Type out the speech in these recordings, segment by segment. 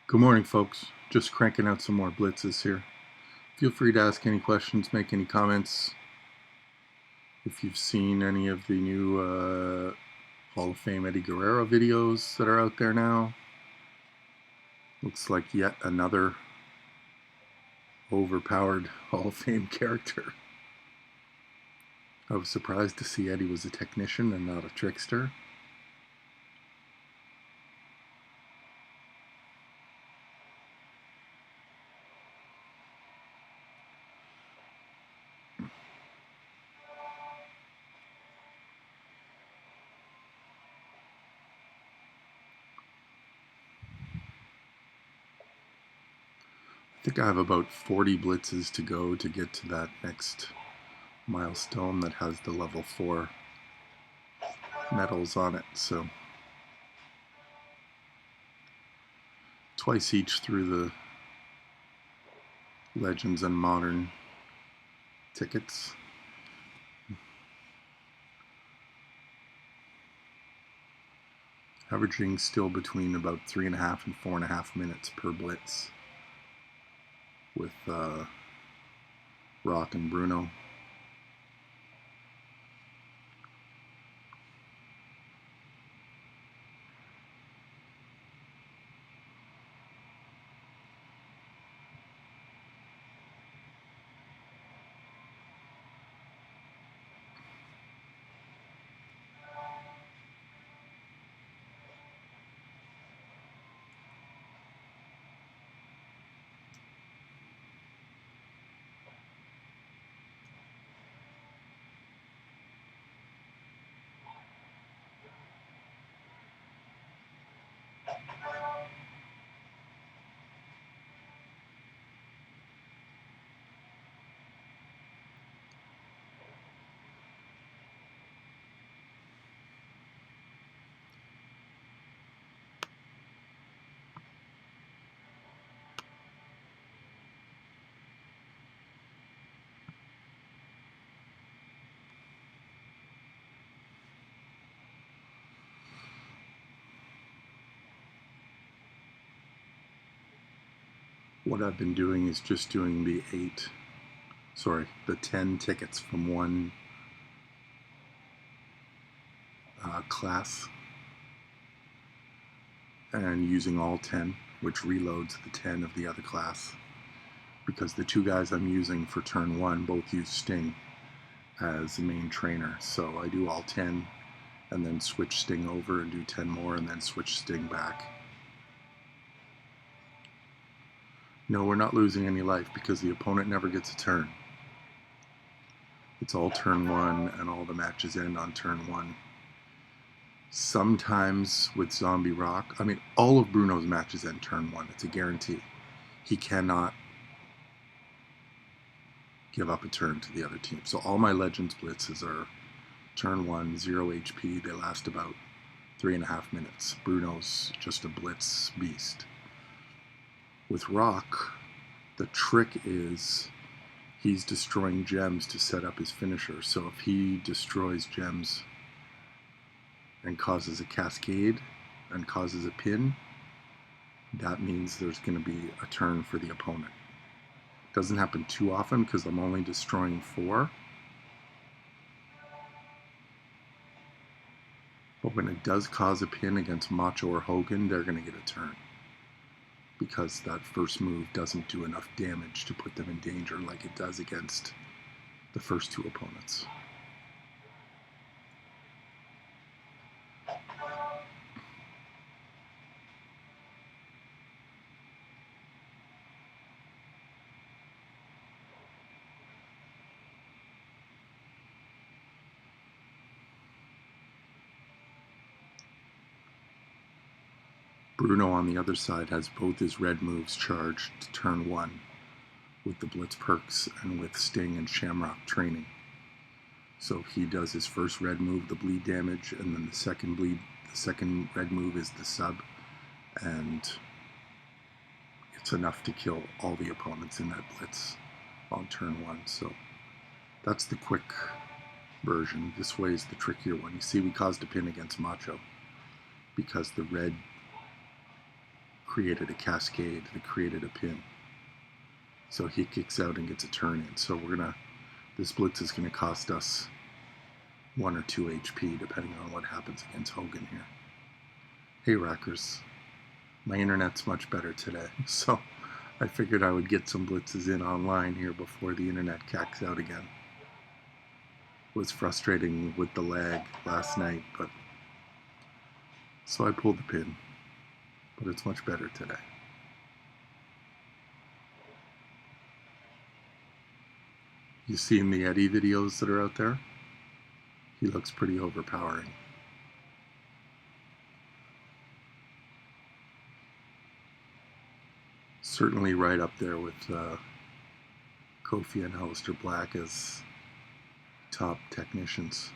Good morning, folks. Just cranking out some more blitzes here. Feel free to ask any questions, make any comments. If you've seen any of the new Hall of Fame Eddie Guerrero videos that are out there now, looks like yet another overpowered Hall of Fame character. I was surprised to see Eddie was a technician and not a trickster. I think I have about 40 blitzes to go to get to that next milestone that has the level 4 medals on it. So twice each through the Legends and Modern tickets. Averaging still between about 3.5 and 4.5 minutes per blitz with Rock and Bruno. What I've been doing is just doing the 10 tickets from one class and using all 10, which reloads the 10 of the other class, because the two guys I'm using for turn 1 both use Sting as the main trainer. So I do all 10 and then switch Sting over and do 10 more and then switch Sting back. No, we're not losing any life because the opponent never gets a turn. It's all turn 1 and all the matches end on turn 1. Sometimes with Zombie Rock, I mean, all of Bruno's matches end turn 1. It's a guarantee. He cannot give up a turn to the other team. So all my Legends blitzes are turn 1, 0 HP. They last about 3.5 minutes. Bruno's just a blitz beast. With Rock, the trick is he's destroying gems to set up his finisher. So if he destroys gems and causes a cascade and causes a pin, that means there's going to be a turn for the opponent. It doesn't happen too often because I'm only destroying 4. But when it does cause a pin against Macho or Hogan, they're going to get a turn, because that first move doesn't do enough damage to put them in danger like it does against the first 2 opponents. Bruno on the other side has both his red moves charged to turn 1 with the Blitz perks and with Sting and Shamrock training. So he does his first red move, the bleed damage, and then the second red move is the sub, and it's enough to kill all the opponents in that Blitz on turn 1. So that's the quick version. This way is the trickier one. You see, we caused a pin against Macho because the red created a cascade that created a pin. So he kicks out and gets a turn in. So this blitz is gonna cost us 1 or 2 HP depending on what happens against Hogan here. Hey Rackers, my internet's much better today, so I figured I would get some blitzes in online here before the internet cacks out again. It was frustrating with the lag last night, but so I pulled the pin, but it's much better today. You seen the Eddie videos that are out there? He looks pretty overpowering. Certainly right up there with Kofi and Aleister Black as top technicians.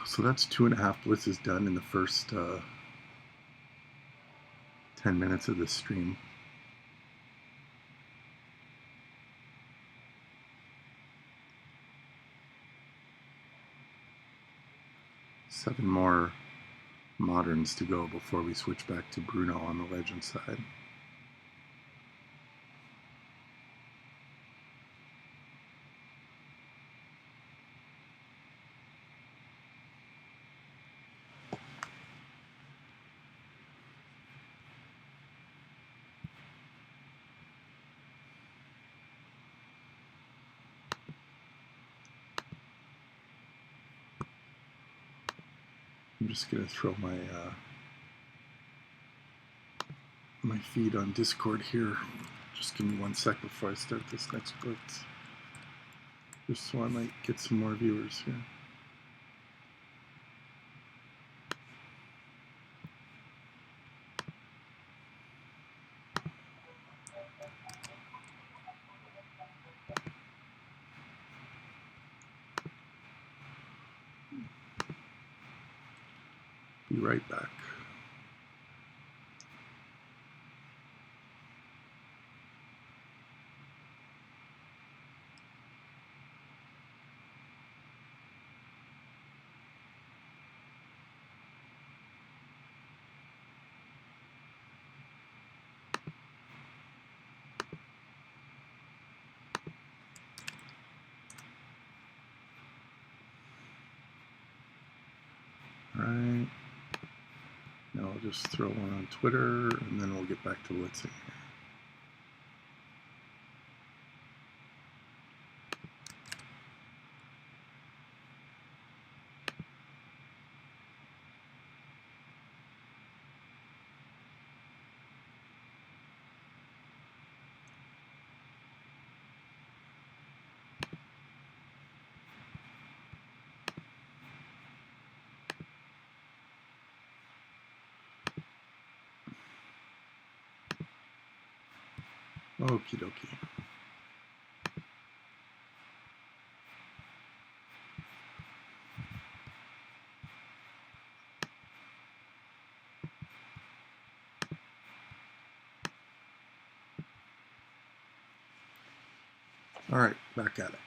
So that's 2.5 blitzes done in the first 10 minutes of this stream. Seven more moderns to go before we switch back to Bruno on the legend side. I'm just gonna throw my feed on Discord here. Just give me 1 sec before I start this next blitz. Just so I might get some more viewers here. Be right back. All right. Now I'll just throw one on Twitter and then we'll get back to blitzing. Okie dokie. All right, back at it.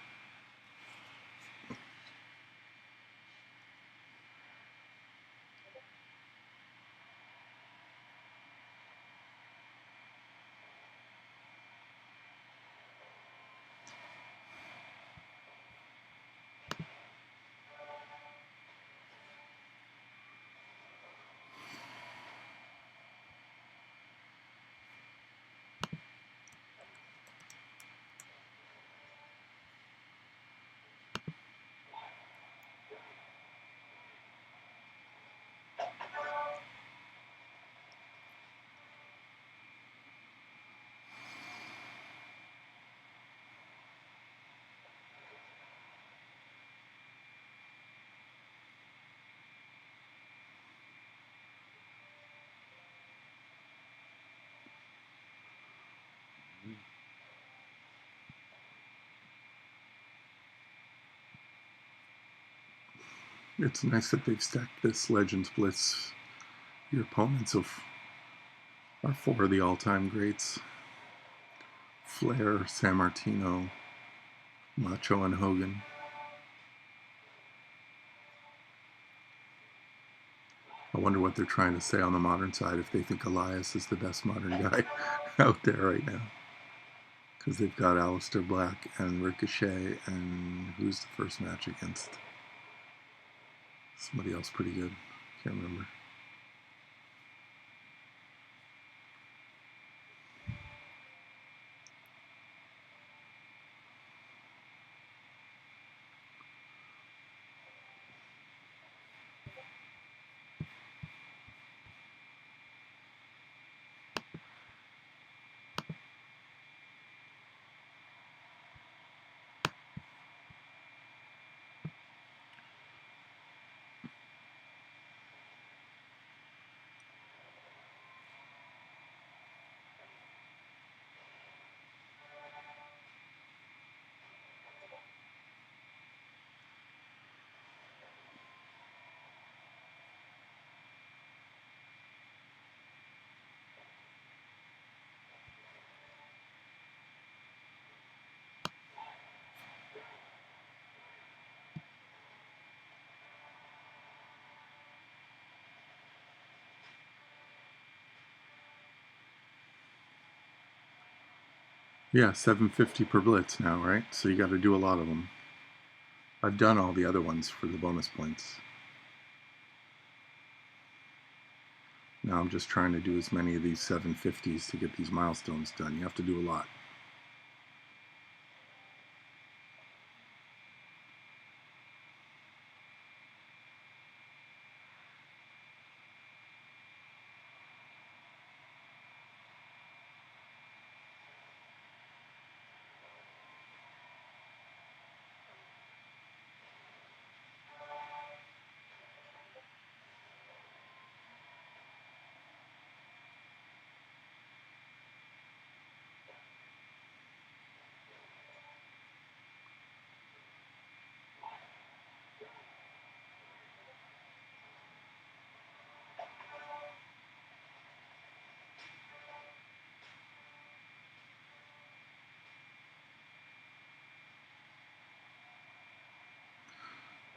It's nice that they've stacked this Legends Blitz. Your opponents are four of the all-time greats. Flair, Sammartino, Macho, and Hogan. I wonder what they're trying to say on the modern side, if they think Elias is the best modern guy out there right now. Because they've got Aleister Black and Ricochet, and who's the first match against? Somebody else pretty good. Can't remember. Yeah, $7.50 per blitz now, right? So you got to do a lot of them. I've done all the other ones for the bonus points. Now I'm just trying to do as many of these 750s to get these milestones done. You have to do a lot.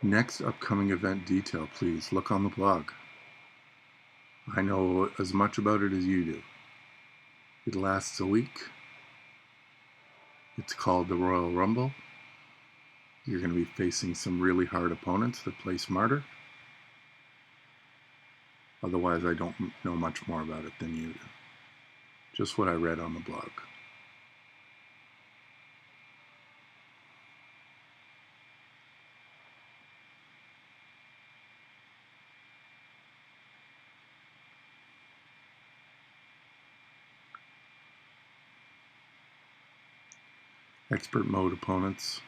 Next upcoming event detail, please look on the blog. I know as much about it as you do. It lasts a week. It's called the Royal Rumble. You're going to be facing some really hard opponents that play smarter. Otherwise, I don't know much more about it than you do. Just what I read on the blog. Expert mode opponents.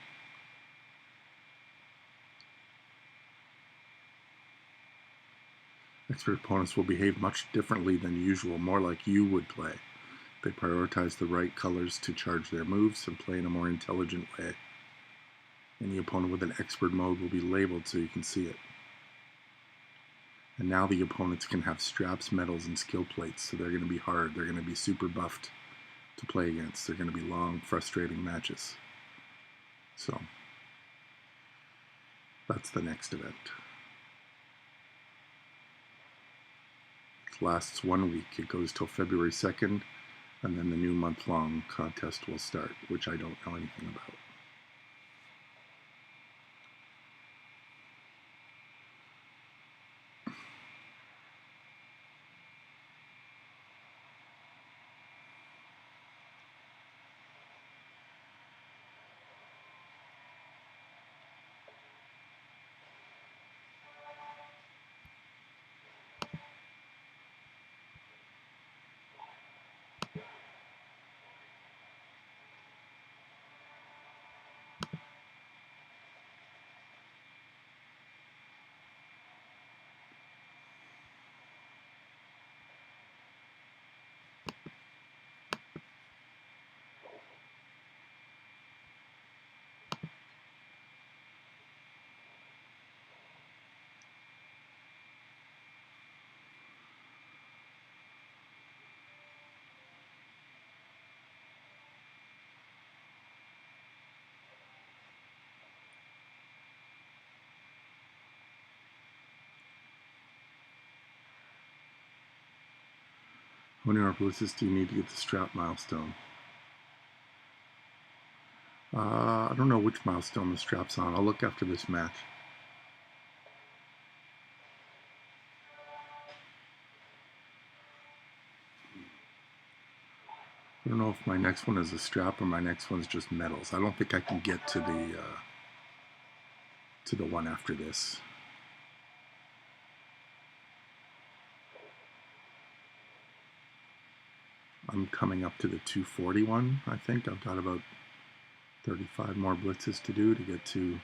Expert opponents will behave much differently than usual, more like you would play. They prioritize the right colors to charge their moves and play in a more intelligent way. Any opponent with an expert mode will be labeled so you can see it. And now the opponents can have straps, medals, and skill plates, so they're going to be hard. They're going to be super buffed to play against. They're going to be long, frustrating matches. So that's the next event. It lasts 1 week. It goes till February 2nd, and then the new month-long contest will start, which I don't know anything about. How many more blitzes do you need to get the strap milestone? I don't know which milestone the strap's on. I'll look after this match. I don't know if my next one is a strap or my next one's just medals. I don't think I can get to the one after this. I'm coming up to the 241, I think. I've got about 35 more blitzes to do to get to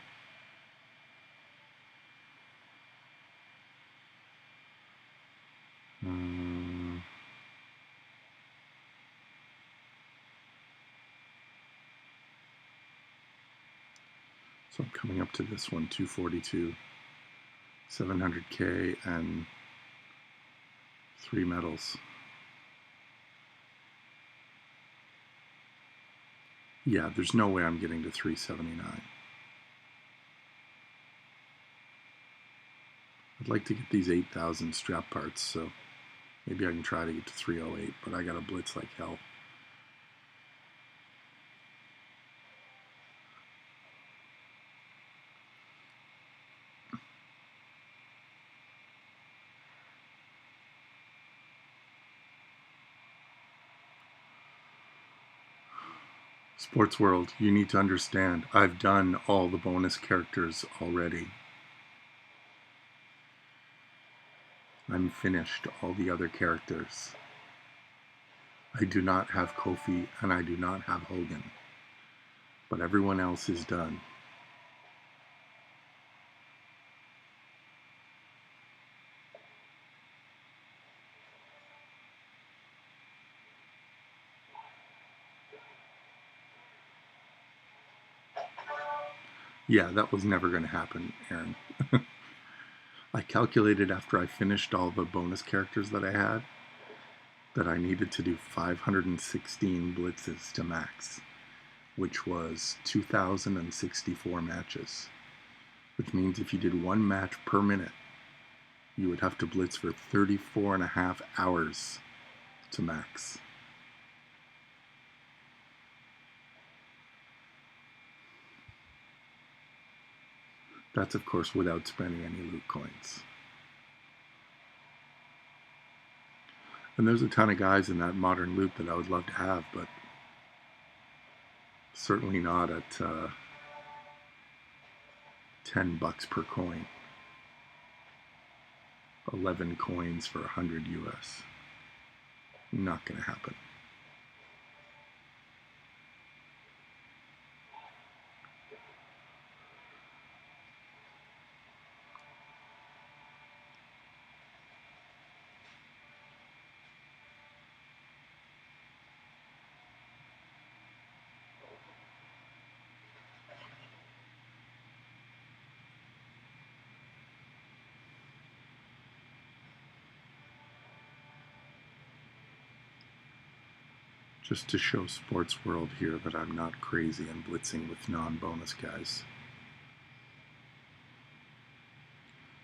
so I'm coming up to this one, 242, 700K and 3 medals. Yeah, there's no way I'm getting to 379. I'd like to get these 8,000 strap parts, so maybe I can try to get to 308, but I gotta blitz like hell. Sports World, you need to understand, I've done all the bonus characters already. I'm finished all the other characters. I do not have Kofi and I do not have Hogan, but everyone else is done. Yeah, that was never going to happen, Aaron. I calculated after I finished all the bonus characters that I had that I needed to do 516 blitzes to max, which was 2,064 matches, which means if you did one match per minute, you would have to blitz for 34.5 hours to max. That's, of course, without spending any loot coins. And there's a ton of guys in that modern loot that I would love to have, but certainly not at $10 per coin. 11 coins for 100 US. Not going to happen. Just to show Sports World here that I'm not crazy and blitzing with non-bonus guys.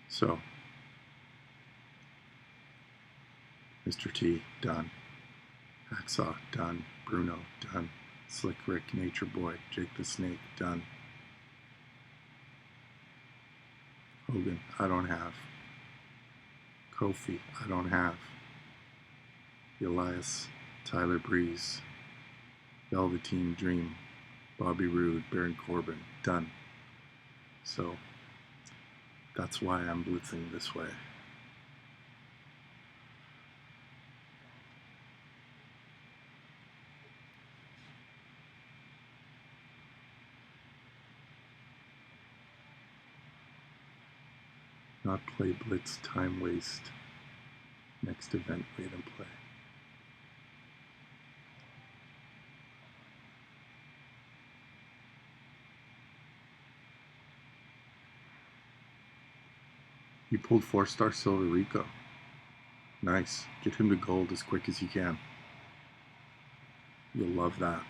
So, Mr. T, done. Hacksaw, done. Bruno, done. Slick Rick, Nature Boy, Jake the Snake, done. Hogan, I don't have. Kofi, I don't have. Elias, Tyler Breeze, Velveteen Dream, Bobby Roode, Baron Corbin, done. So that's why I'm blitzing this way. Not play blitz, time waste. Next event, wait and play. You pulled 4-star Silver Rico. Nice. Get him to gold as quick as you can. You'll love that.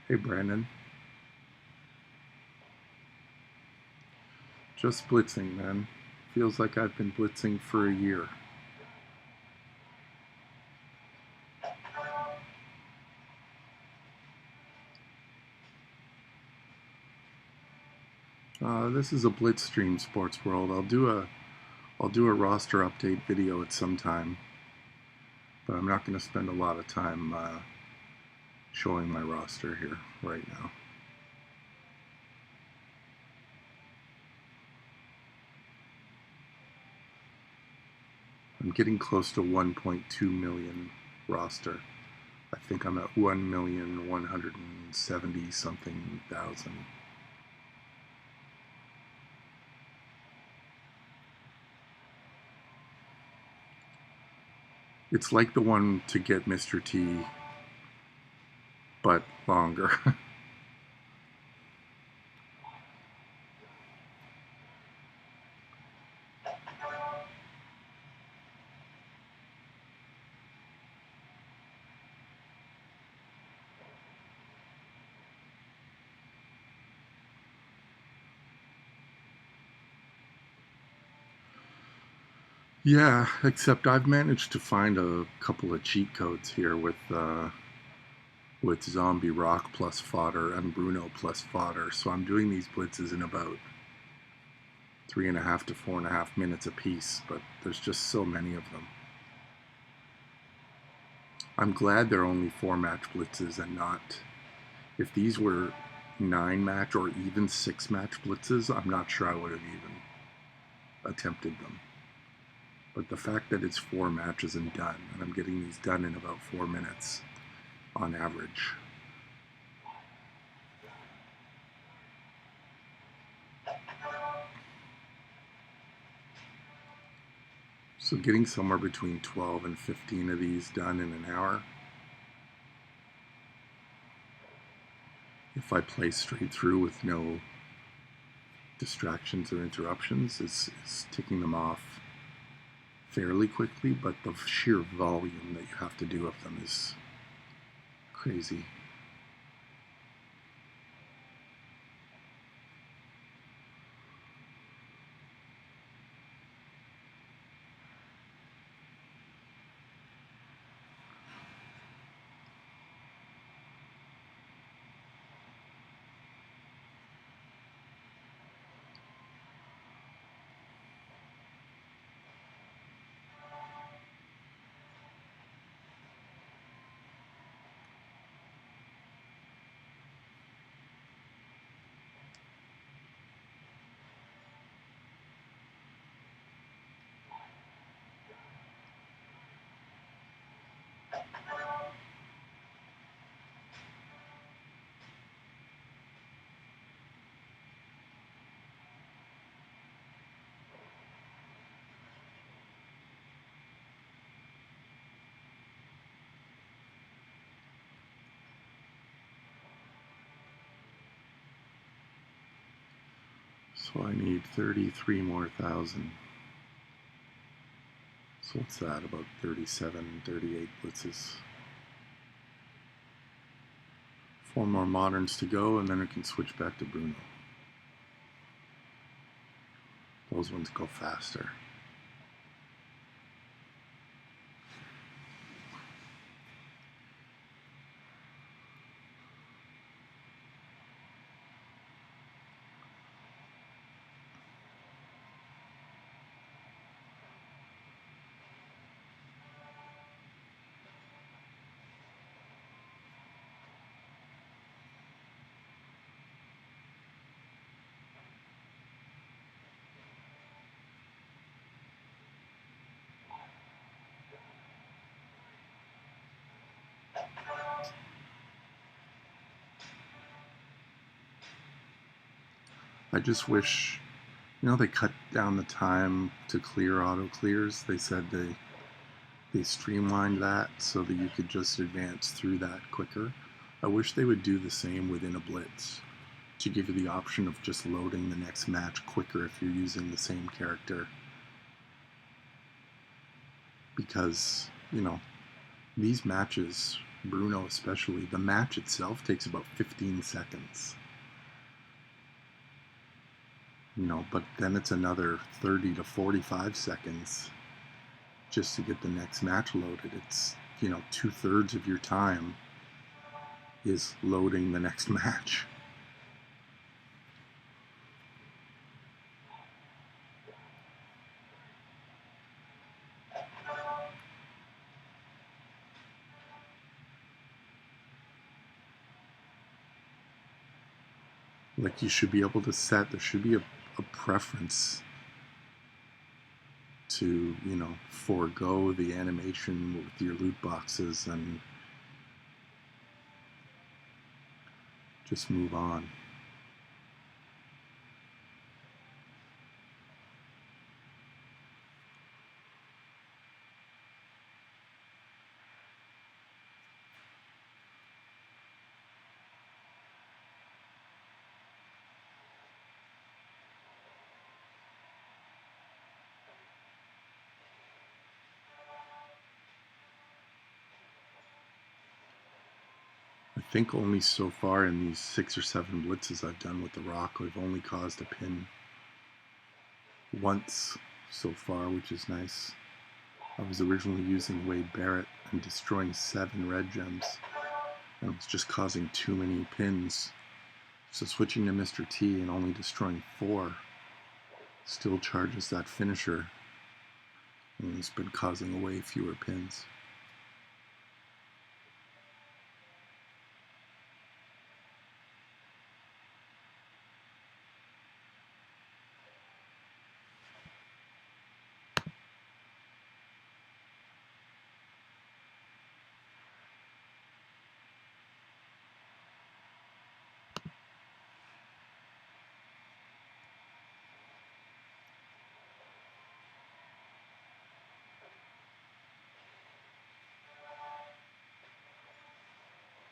Hey, Brandon. Just blitzing, man. Feels like I've been blitzing for a year. This is a Blitz stream, Sports World. I'll do a roster update video at some time, but I'm not going to spend a lot of time showing my roster here right now. I'm getting close to 1.2 million roster. I think I'm at 1,170 something thousand. It's like the one to get Mr. T, but longer. Yeah, except I've managed to find a couple of cheat codes here with zRock plus fodder and Bruno plus fodder. So I'm doing these blitzes in about 3.5 to 4.5 minutes a piece, but there's just so many of them. I'm glad they're only 4-match blitzes and not, if these were 9-match or even 6-match blitzes, I'm not sure I would have even attempted them. But the fact that it's 4 matches and done, and I'm getting these done in about 4 minutes on average. So getting somewhere between 12 and 15 of these done in an hour. If I play straight through with no distractions or interruptions, is ticking them off fairly quickly, but the sheer volume that you have to do of them is crazy. So I need 33 more thousand. So what's that, about 37, 38 blitzes. 4 more moderns to go, and then I can switch back to Bruno. Those ones go faster. I just wish, they cut down the time to clear auto clears. They said they streamlined that so that you could just advance through that quicker. I wish they would do the same within a blitz to give you the option of just loading the next match quicker if you're using the same character. Because, these matches Bruno especially. The match itself takes about 15 seconds. But then it's another 30 to 45 seconds just to get the next match loaded. It's, 2/3 of your time is loading the next match. Like, you should be able to set, there should be a preference to, forego the animation with your loot boxes and just move on. I think only so far in these 6 or 7 blitzes I've done with the Rock, I've only caused a pin once so far, which is nice. I was originally using Wade Barrett and destroying 7 red gems, and it was just causing too many pins. So switching to Mr. T and only destroying 4 still charges that finisher, and it's been causing way fewer pins.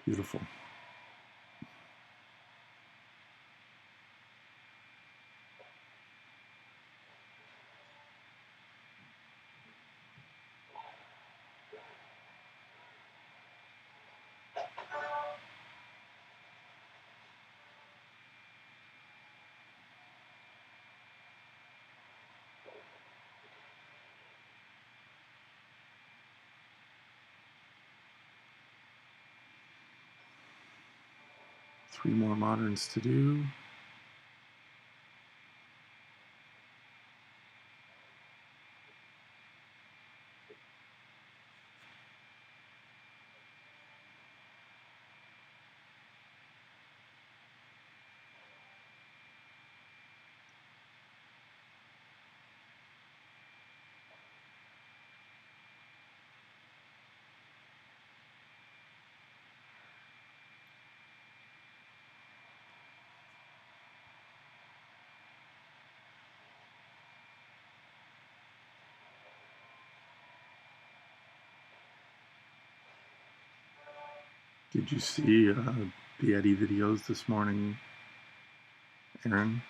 Beautiful. Three more moderns to do. Did you see the Eddie videos this morning, Aaron?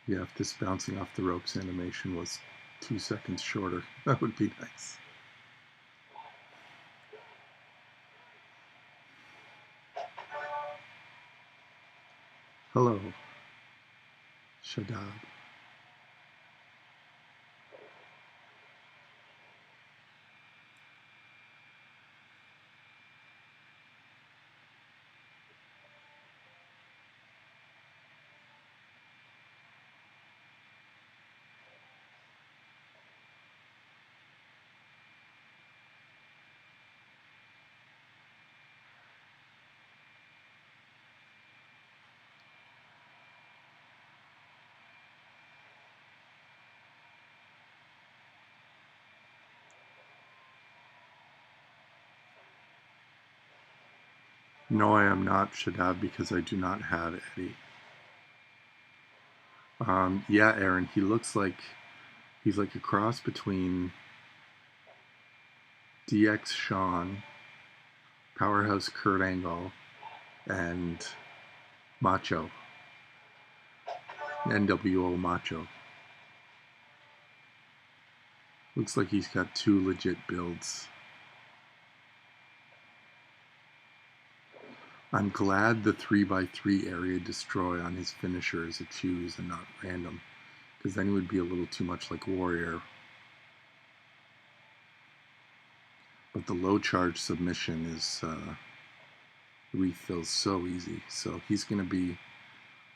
Yeah, if this bouncing off the ropes animation was 2 seconds shorter, that would be nice. Hello, Shadab. No, I am not Shadab because I do not have Eddie. Yeah, Aaron, he looks like he's like a cross between DX Sean, Powerhouse Kurt Angle, and Macho. NWO Macho. Looks like he's got two legit builds. I'm glad the 3x3 area destroy on his finisher is a choose and not random, because then he would be a little too much like Warrior. But the low charge submission is refills so easy, so he's going to be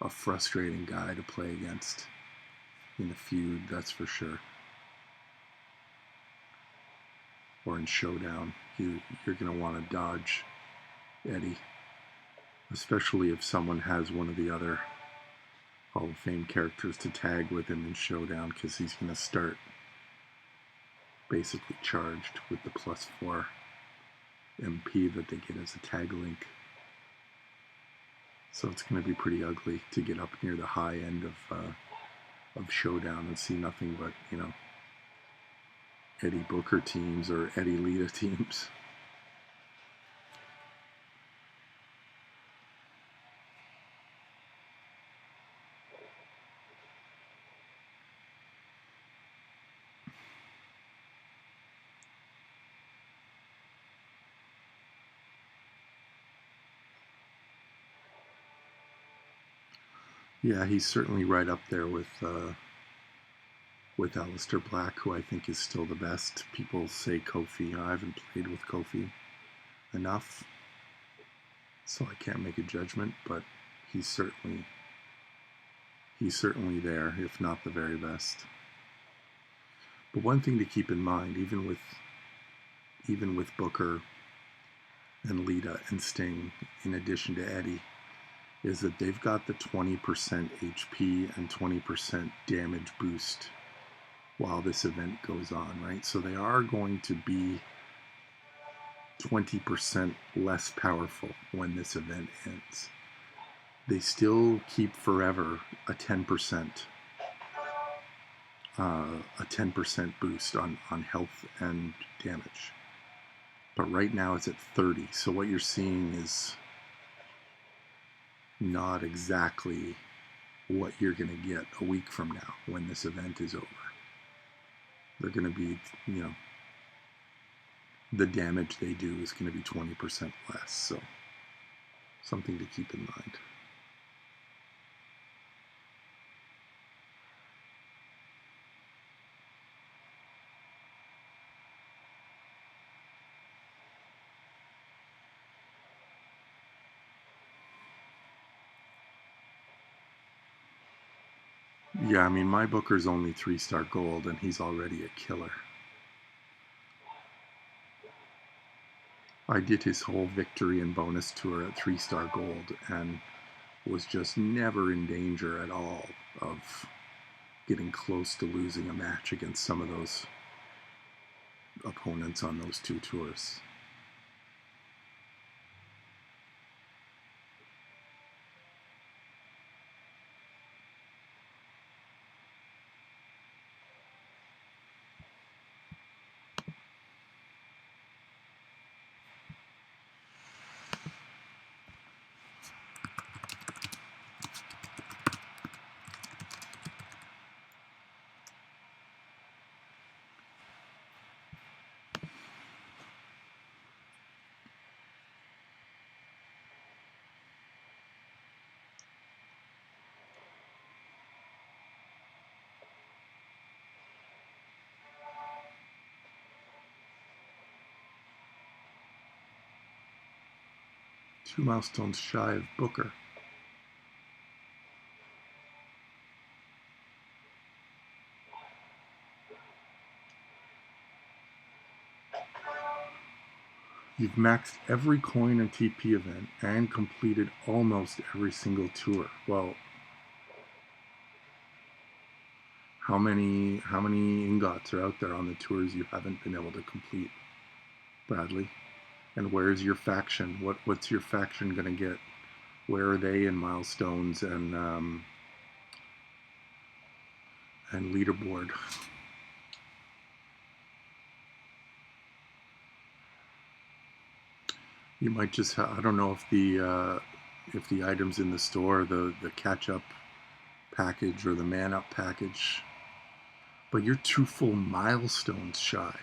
a frustrating guy to play against in a feud, that's for sure. Or in Showdown, you're going to want to dodge Eddie, especially if someone has one of the other Hall of Fame characters to tag with him in Showdown, because he's going to start basically charged with the +4 MP that they get as a tag link. So it's going to be pretty ugly to get up near the high end of Showdown and see nothing but, you know, Eddie Booker teams or Eddie Lita teams. Yeah, he's certainly right up there with Aleister Black, who I think is still the best. People say Kofi. I haven't played with Kofi enough, so I can't make a judgment, but he's certainly there, if not the very best. But one thing to keep in mind, even with Booker and Lita and Sting, in addition to Eddie, is that they've got the 20% HP and 20% damage boost while this event goes on, right? So they are going to be 20% less powerful when this event ends. They still keep forever a 10% boost on health and damage. But right now it's at 30. So what you're seeing is not exactly what you're going to get a week from now when this event is over. They're going to be, you know, the damage they do is going to be 20% less. So something to keep in mind. Yeah, I mean, my Booker's only 3-star gold, and he's already a killer. I did his whole victory and bonus tour at 3-star gold, and was just never in danger at all of getting close to losing a match against some of those opponents on those two tours. Two milestones shy of Booker. You've maxed every coin and TP event and completed almost every single tour. Well, how many ingots are out there on the tours you haven't been able to complete, Bradley? And where's your faction? What's your faction going to get? Where are they in milestones and leaderboard? You might just I don't know if the items in the store, the catch up package or the man up package, but you're 2 full milestones shy.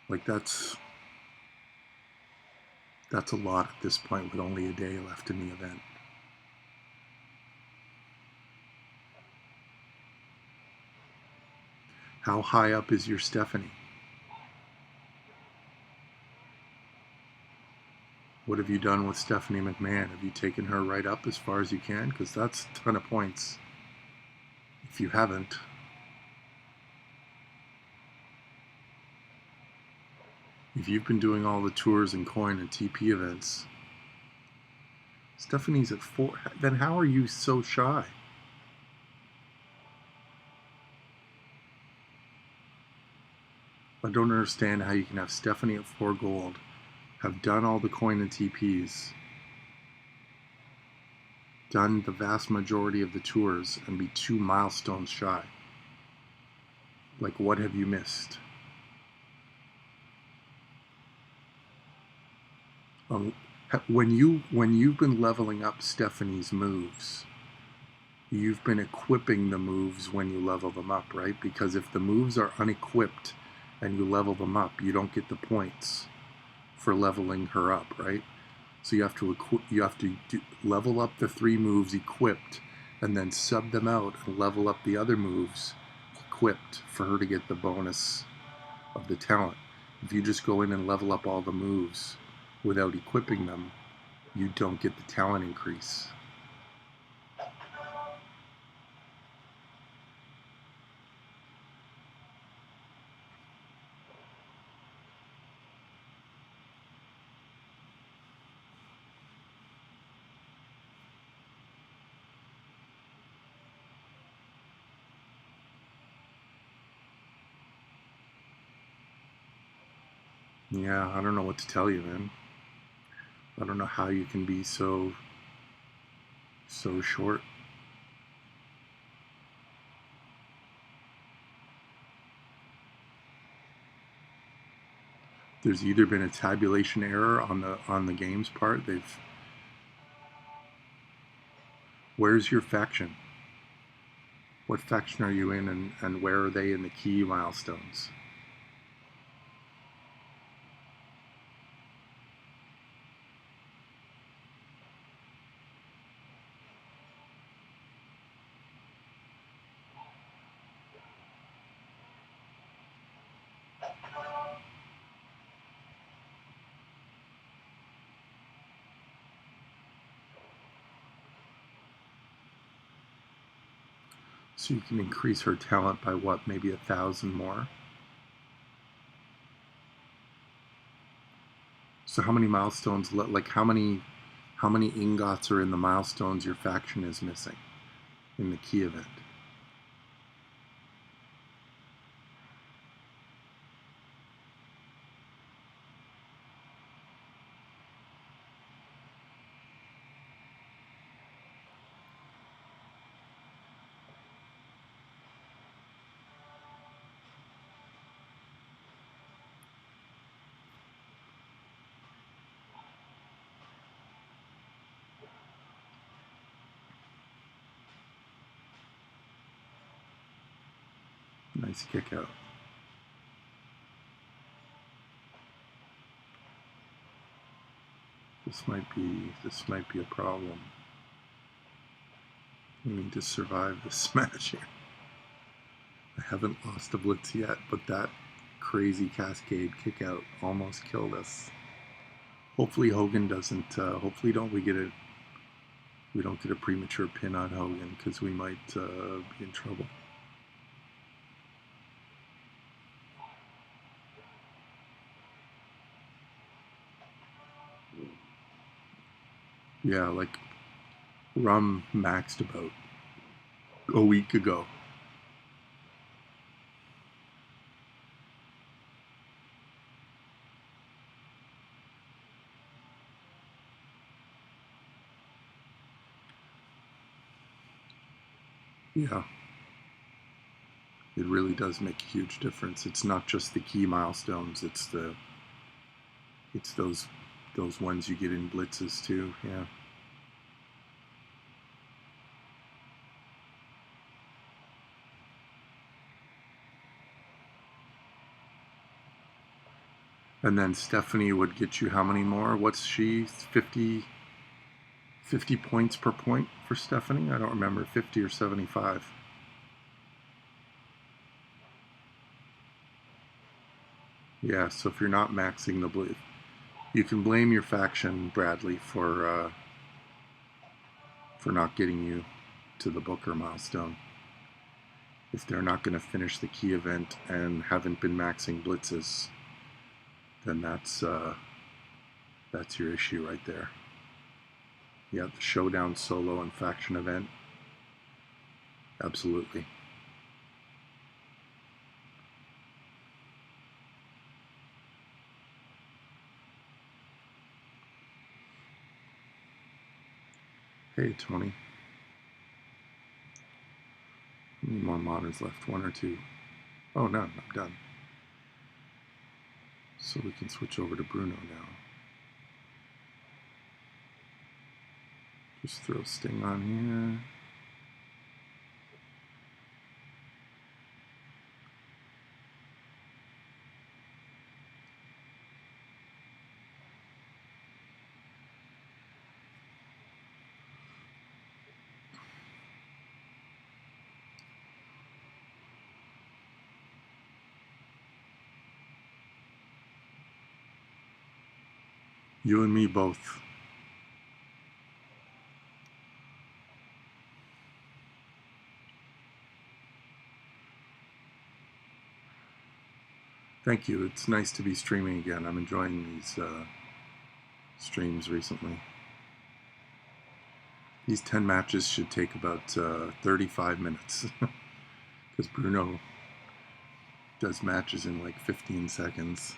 Like that's a lot at this point with only a day left in the event. How high up is your Stephanie? What have you done with Stephanie McMahon? Have you taken her right up as far as you can? Because that's a ton of points. If you haven't, if you've been doing all the tours and coin and TP events, Stephanie's at 4. Then how are you so shy? I don't understand how you can have Stephanie at 4 gold, have done all the coin and TPs, done the vast majority of the tours, and be 2 milestones shy. Like, what have you missed? When you've been leveling up Stephanie's moves, you've been equipping the moves when you level them up, right? Because if the moves are unequipped and you level them up, you don't get the points for leveling her up, right? So you have to level up the 3 moves equipped, and then sub them out and level up the other moves equipped for her to get the bonus of the talent. If you just go in and level up all the moves without equipping them, you don't get the talent increase. Yeah, I don't know what to tell you, man. I don't know how you can be so short. There's either been a tabulation error on the game's part. Where's your faction? What faction are you in, and where are they in the key milestones? So you can increase her talent by what, maybe 1,000 more? So how many milestones, like how many ingots are in the milestones your faction is missing in the key event? Nice kick out. This might be a problem. We need to survive this smash here. I haven't lost a blitz yet, but that crazy cascade kick out almost killed us. Hopefully Hogan doesn't. Hopefully we don't get a premature pin on Hogan, because we might be in trouble. Yeah, like Rum maxed about a week ago. Yeah, it really does make a huge difference. It's not just the key milestones, it's those ones you get in blitzes too. Yeah. And then Stephanie would get you how many more? What's she? 50 points per point for Stephanie? I don't remember, 50 or 75. Yeah, so if you're not maxing the blitz, you can blame your faction, Bradley, for not getting you to the Booker milestone. If they're not going to finish the key event and haven't been maxing blitzes, then that's your issue right there. Yeah, the showdown solo and faction event, absolutely. Hey, Tony. How many more moderns left? One or two? Oh, none. I'm done. So we can switch over to Bruno now. Just throw Sting on here. You and me both. Thank you. It's nice to be streaming again. I'm enjoying these streams recently. These 10 matches should take about 35 minutes because Bruno does matches in like 15 seconds.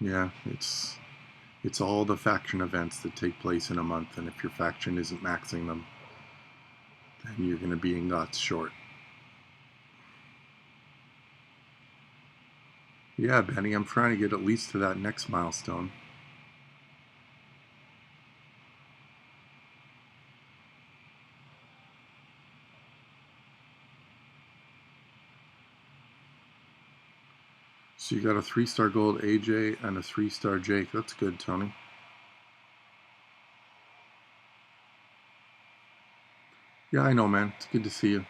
Yeah, it's all the faction events that take place in a month, and if your faction isn't maxing them, then you're going to be in GOTS short. Yeah, Benny, I'm trying to get at least to that next milestone. So you got a 3-star gold AJ and a 3-star Jake. That's good, Tony. Yeah, I know, man. It's good to see you.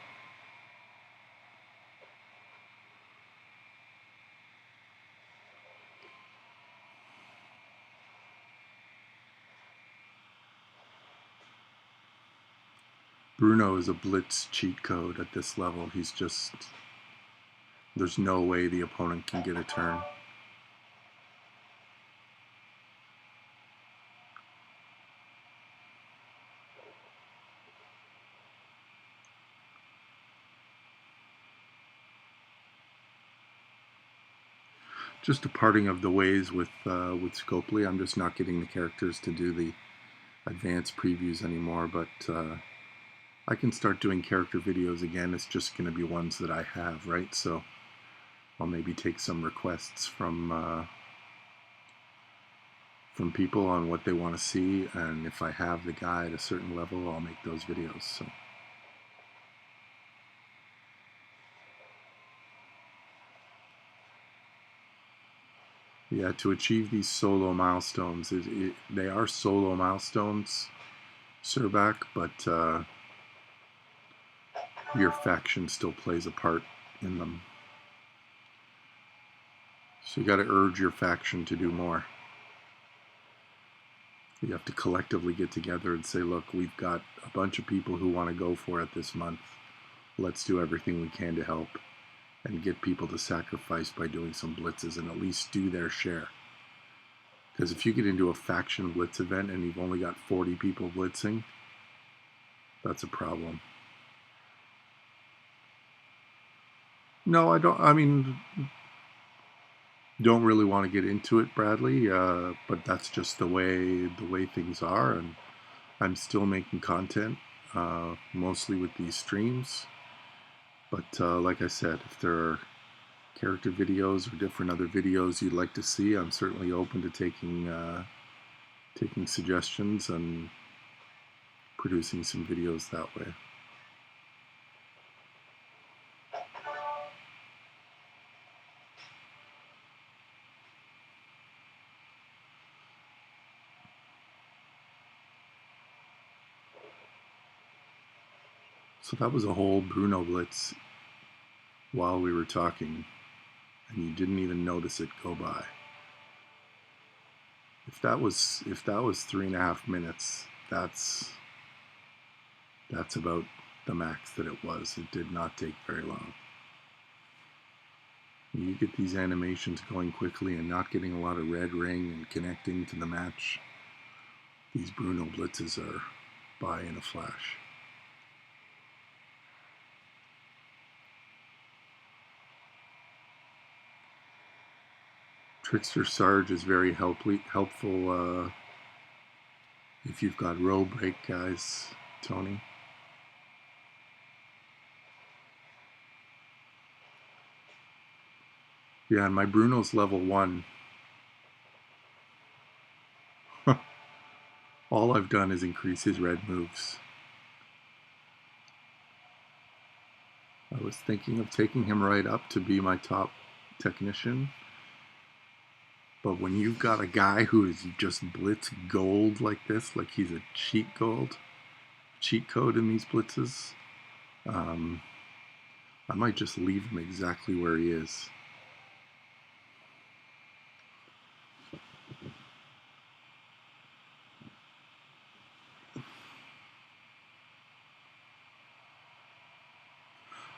Bruno is a blitz cheat code at this level. He's just... There's no way the opponent can get a turn. Just a parting of the ways with Scopely. I'm just not getting the characters to do the advanced previews anymore, but I can start doing character videos again. It's just going to be ones that I have, right? So I'll maybe take some requests from people on what they want to see, and if I have the guy at a certain level, I'll make those videos. So. Yeah, to achieve these solo milestones, they are solo milestones, zRock, but your faction still plays a part in them. So you got to urge your faction to do more. You have to collectively get together and say, look, we've got a bunch of people who want to go for it this month. Let's do everything we can to help and get people to sacrifice by doing some blitzes and at least do their share. Because if you get into a faction blitz event and you've only got 40 people blitzing, that's a problem. No, I don't. I mean, Don't really want to get into it, Bradley, but that's just the way things are, and I'm still making content, mostly with these streams. But like I said, if there are character videos or different other videos you'd like to see, I'm certainly open to taking suggestions and producing some videos that way. So that was a whole Bruno blitz while we were talking, and you didn't even notice it go by. If that was 3.5 minutes, that's about the max that it was. It did not take very long. You get these animations going quickly and not getting a lot of red ring and connecting to the match. These Bruno blitzes are by in a flash. Trickster Sarge is very helpful if you've got row break guys, Tony. Yeah, and my Bruno's level 1. All I've done is increase his red moves. I was thinking of taking him right up to be my top technician. But when you've got a guy who is just blitz gold like this, like he's a cheat code in these blitzes, I might just leave him exactly where he is.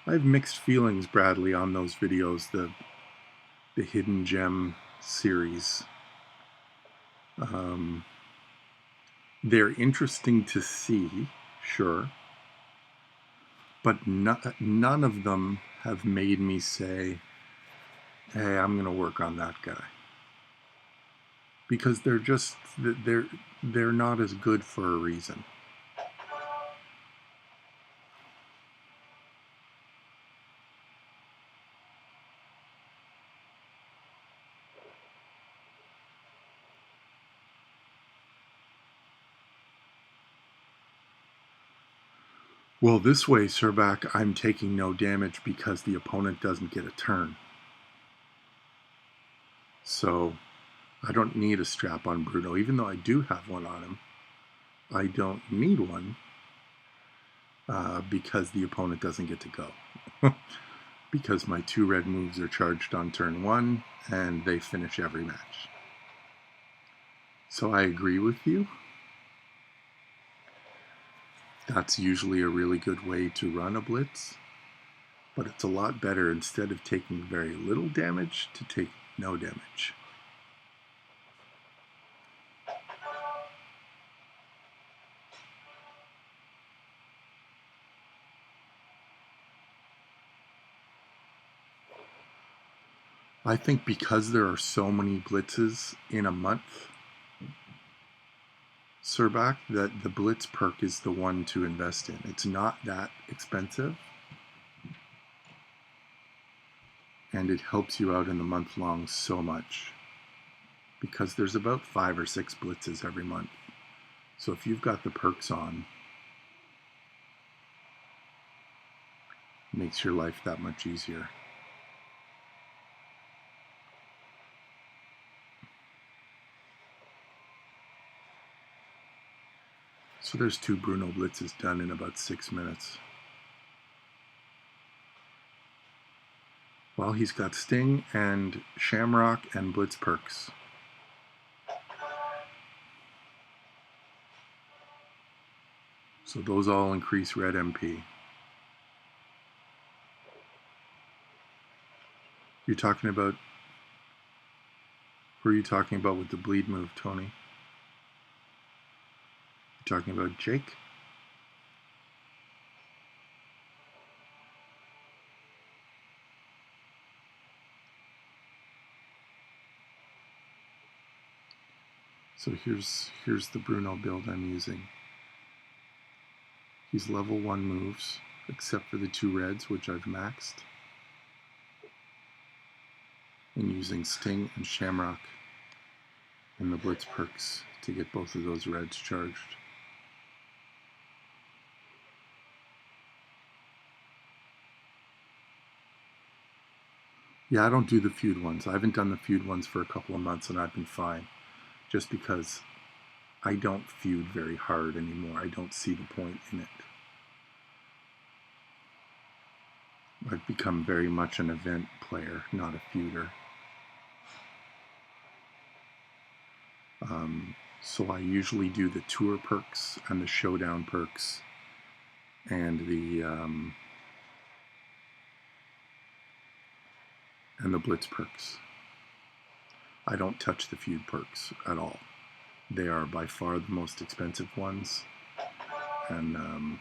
I have mixed feelings, Bradley, on those videos, the Hidden Gem series. They're interesting to see, sure, but none of them have made me say, hey, I'm going to work on that guy. Because they're not as good for a reason. Well, this way, zRock, I'm taking no damage because the opponent doesn't get a turn. So I don't need a strap on Bruno. Even though I do have one on him, I don't need one because the opponent doesn't get to go. Because my 2 red moves are charged on turn 1 and they finish every match. So I agree with you. That's usually a really good way to run a blitz, but it's a lot better, instead of taking very little damage, to take no damage. I think because there are so many blitzes in a month, zRock, that the blitz perk is the one to invest in. It's not that expensive, and it helps you out in the month long so much, because there's about 5 or 6 blitzes every month. So if you've got the perks on, it makes your life that much easier. So there's 2 Bruno blitzes done in about 6 minutes. Well, he's got Sting and Shamrock and Blitz perks. So those all increase red MP. You're talking about, who are you talking about with the bleed move, Tony? You're talking about Jake? So here's the Bruno build I'm using. He's level 1 moves, except for the 2 reds, which I've maxed. And using Sting and Shamrock and the Blitz perks to get both of those reds charged. Yeah, I don't do the feud ones. I haven't done the feud ones for a couple of months and I've been fine. Just because I don't feud very hard anymore. I don't see the point in it. I've become very much an event player, not a feuder. So I usually do the tour perks and the showdown perks and the blitz perks. I don't touch the feud perks at all. They are by far the most expensive ones, and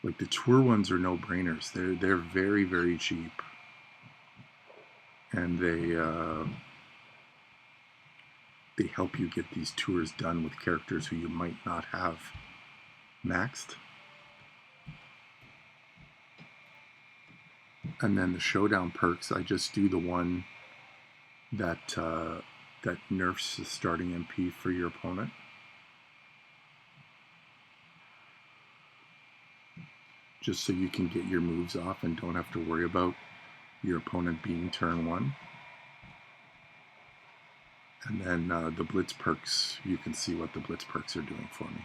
like the tour ones are no-brainers. They're very, very cheap, and they help you get these tours done with characters who you might not have maxed. And then the showdown perks, I just do the one that that nerfs the starting MP for your opponent. Just so you can get your moves off and don't have to worry about your opponent being turn 1. And then the blitz perks, you can see what the blitz perks are doing for me.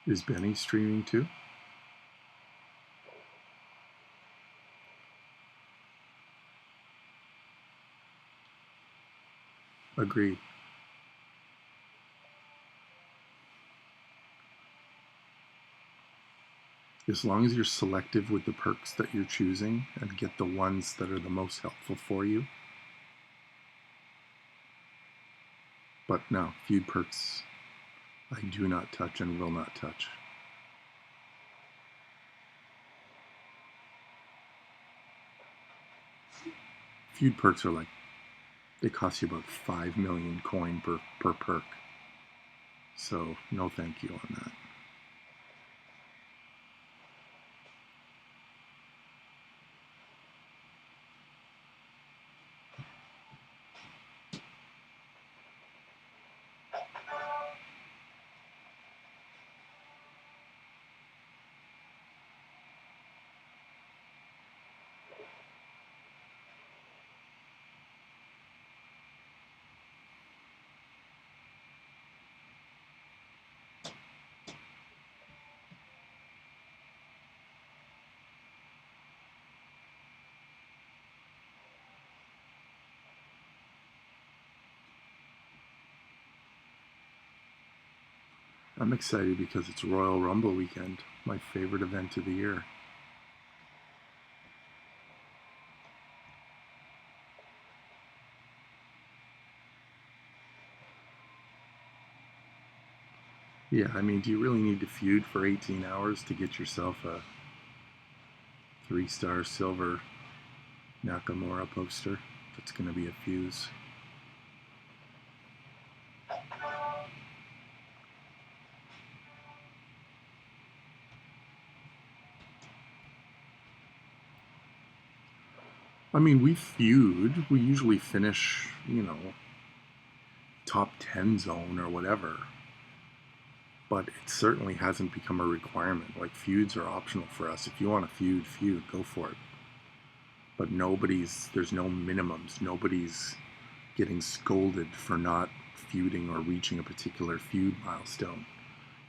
Is Benny streaming too? Agreed. As long as you're selective with the perks that you're choosing and get the ones that are the most helpful for you. But no, feud perks I do not touch and will not touch. Feud perks are like, they cost you about 5 million coin per perk. So no thank you on that. I'm excited because it's Royal Rumble weekend, my favorite event of the year. Yeah, I mean, do you really need to feud for 18 hours to get yourself a 3-star silver Nakamura poster? That's going to be a fuse. I mean, we feud. We usually finish, you know, top 10 zone or whatever. But it certainly hasn't become a requirement. Like, feuds are optional for us. If you want to feud, go for it. But there's no minimums. Nobody's getting scolded for not feuding or reaching a particular feud milestone.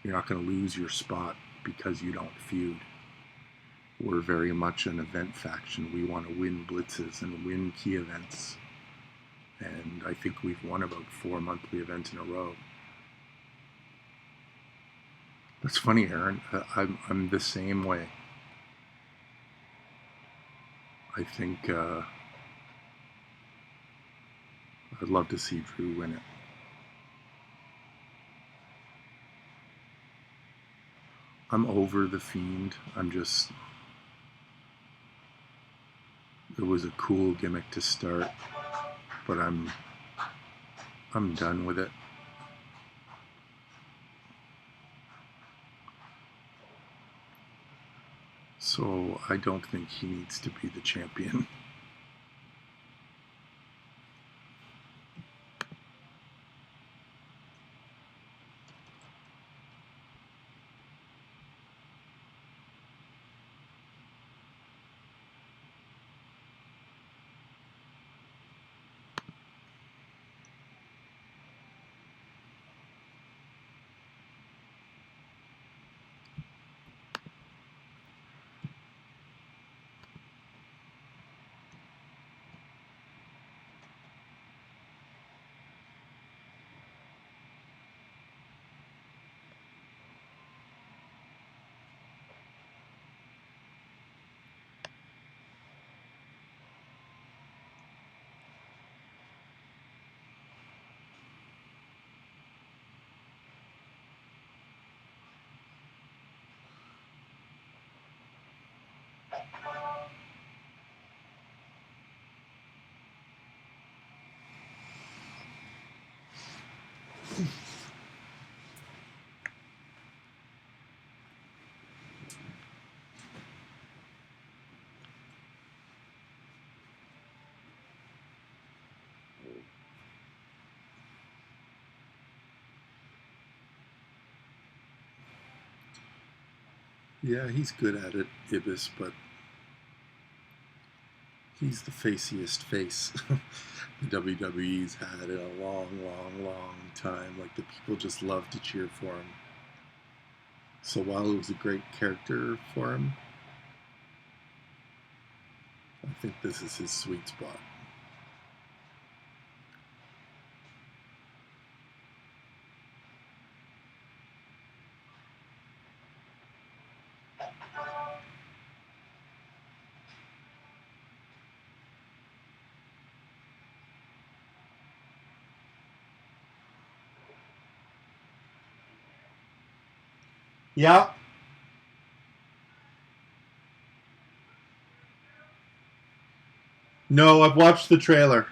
You're not going to lose your spot because you don't feud. We're very much an event faction. We want to win blitzes and win key events. And I think we've won about 4 monthly events in a row. That's funny, Aaron. I'm the same way. I think I'd love to see Drew win it. I'm over the Fiend. It was a cool gimmick to start, but I'm done with it. So I don't think he needs to be the champion. Yeah, he's good at it, Ibis, but he's the faciest face the WWE's had in a long, long, long time. Like, the people just love to cheer for him. So while it was a great character for him, I think this is his sweet spot. Yeah. No, I've watched the trailer.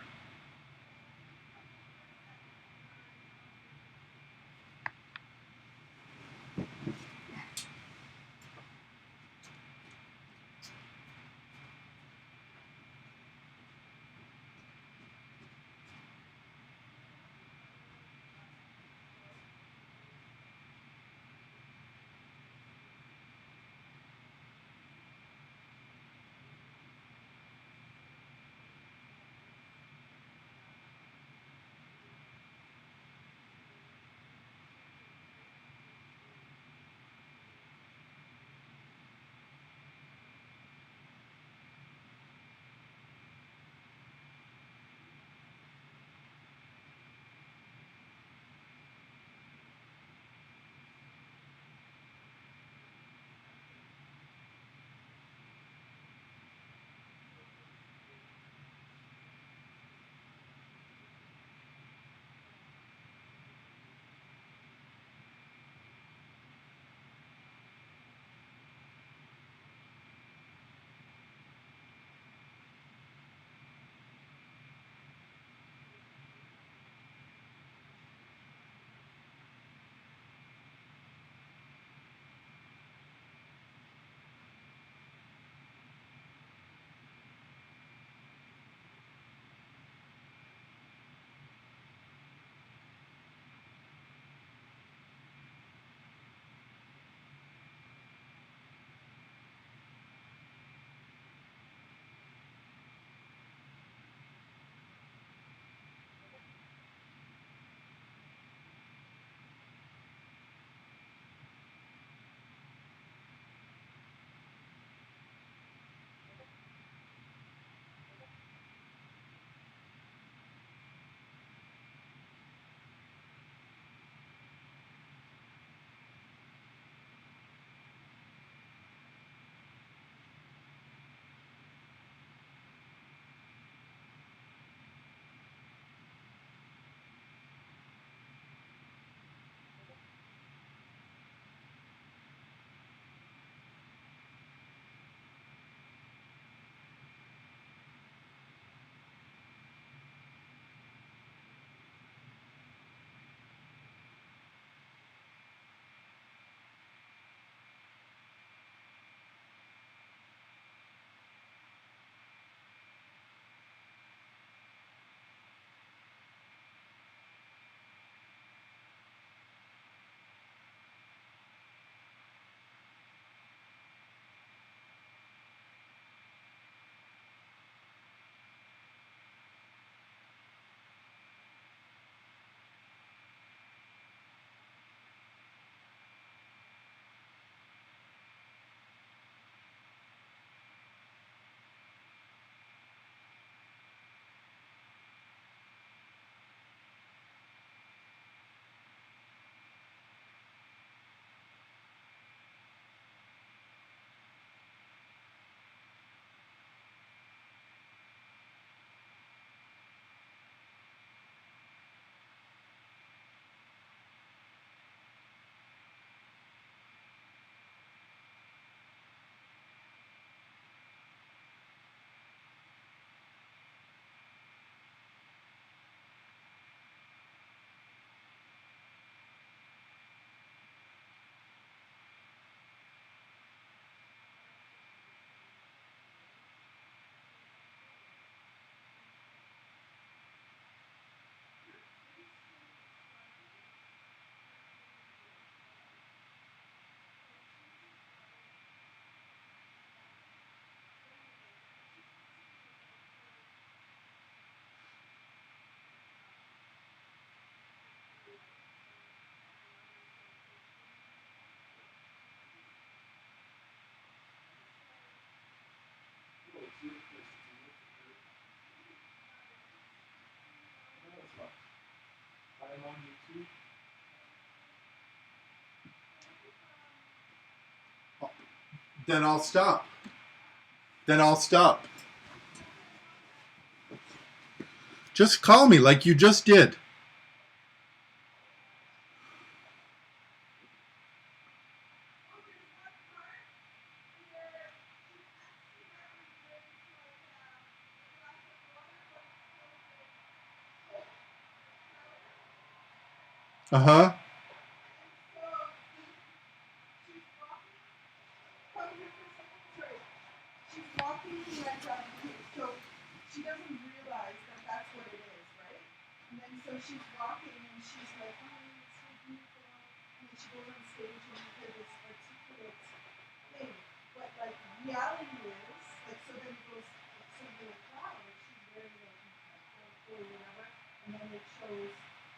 Then I'll stop. Then I'll stop. Just call me like you just did. Uh-huh. She's walking like so she doesn't realize that that's what it is, right? And then so she's walking and she's like, oh, it's so beautiful. And then she goes on stage and you hear this articulate thing. But like reality is, like so then it goes something like, wow, like she's wearing like or whatever, and then it shows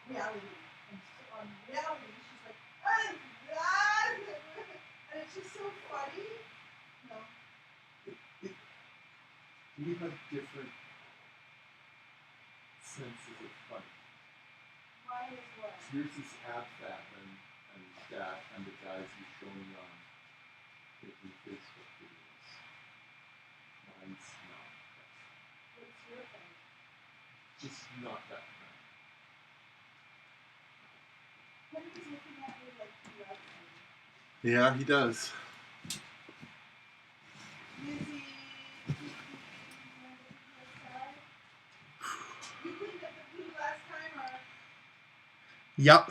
reality. And so on reality she's like, oh, and it's just so funny. No. We have different senses of funny. Why is what? Yours is ab fat and that, and the guys you show me on making Facebook videos. Mine's not. What's your thing? Just not that kind. Henry's looking at me like he loves me. Yeah, he does. Izzy. You cleaned up the pee last time, or? Yep.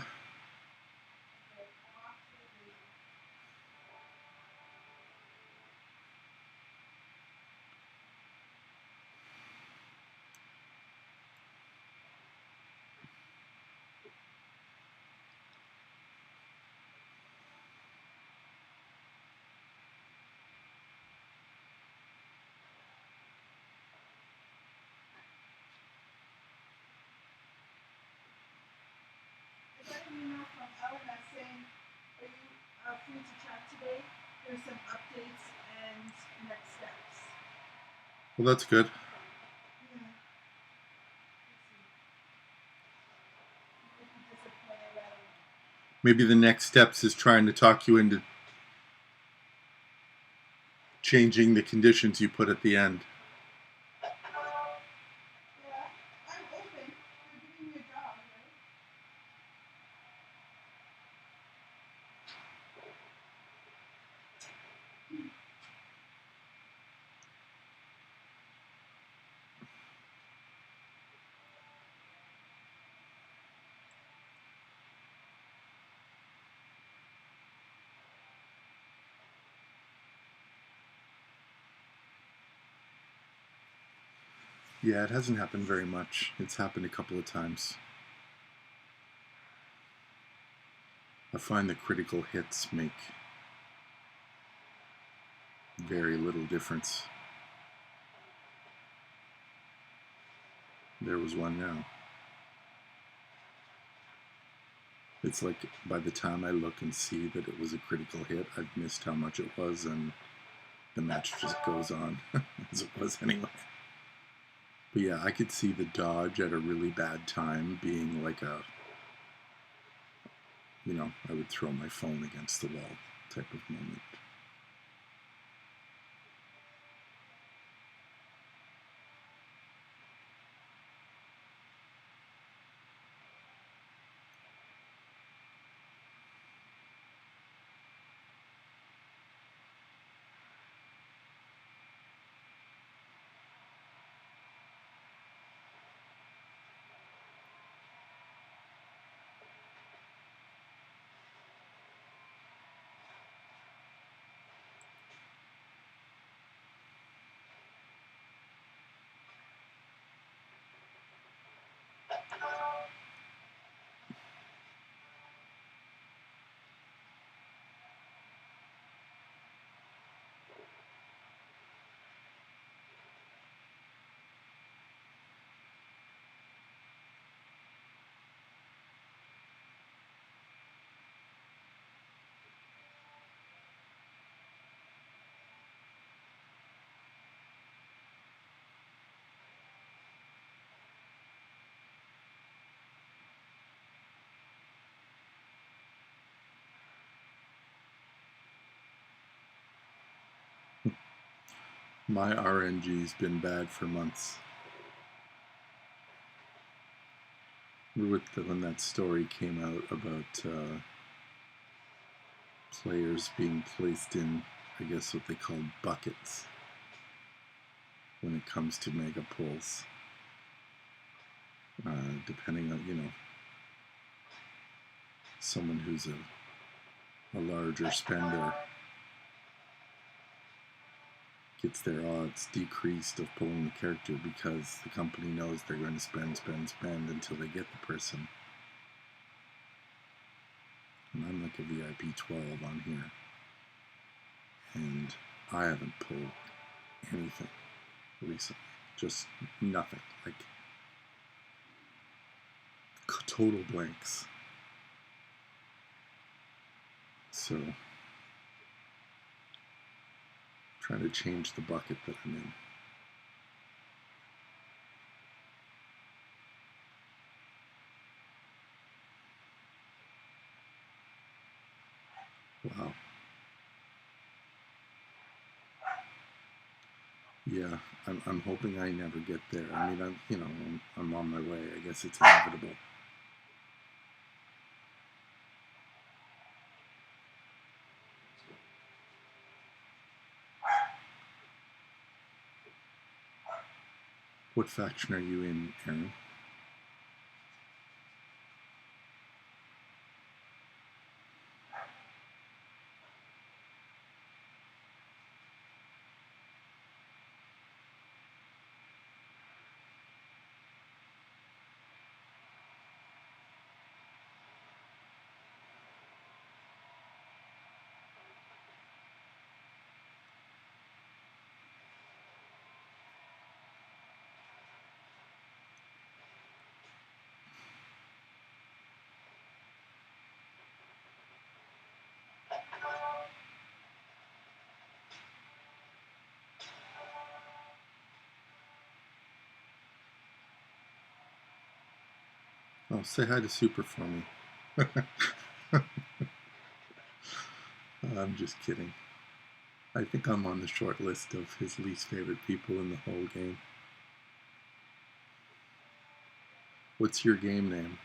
I got an email from Elena saying, are you free to chat today? There's some updates and next steps. Well, that's good. Yeah. Maybe the next steps is trying to talk you into changing the conditions you put at the end. Yeah, I'm open. You're giving me a job, right? Yeah, it hasn't happened very much. It's happened a couple of times. I find the critical hits make very little difference. There was one now. It's like by the time I look and see that it was a critical hit, I've missed how much it was, and the match just goes on as it was anyway. But yeah, I could see the dodge at a really bad time being like a, you know, I would throw my phone against the wall type of moment. My RNG's been bad for months. When that story came out about players being placed in, I guess, what they call buckets when it comes to mega pulls, depending on, someone who's a larger spender gets their odds decreased of pulling the character because the company knows they're going to spend until they get the person. And I'm like a VIP 12 on here, and I haven't pulled anything recently. Just nothing. Like total blanks. So trying to change the bucket that I'm in. Wow. Yeah, I'm hoping I never get there. I mean, I'm on my way. I guess it's inevitable. What faction are you in, Aaron? Oh, say hi to Super for me. I'm just kidding. I think I'm on the short list of his least favorite people in the whole game. What's your game name?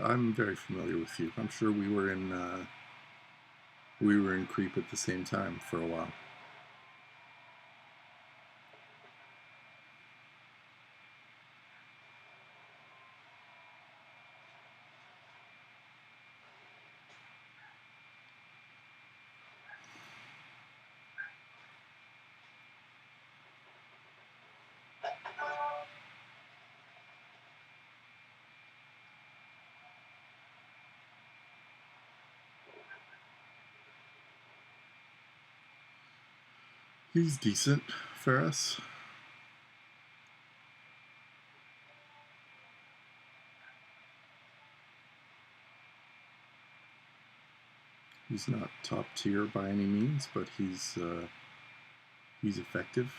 I'm very familiar with you. I'm sure we were in Creep at the same time for a while. He's decent for us. He's not top tier by any means, but he's effective.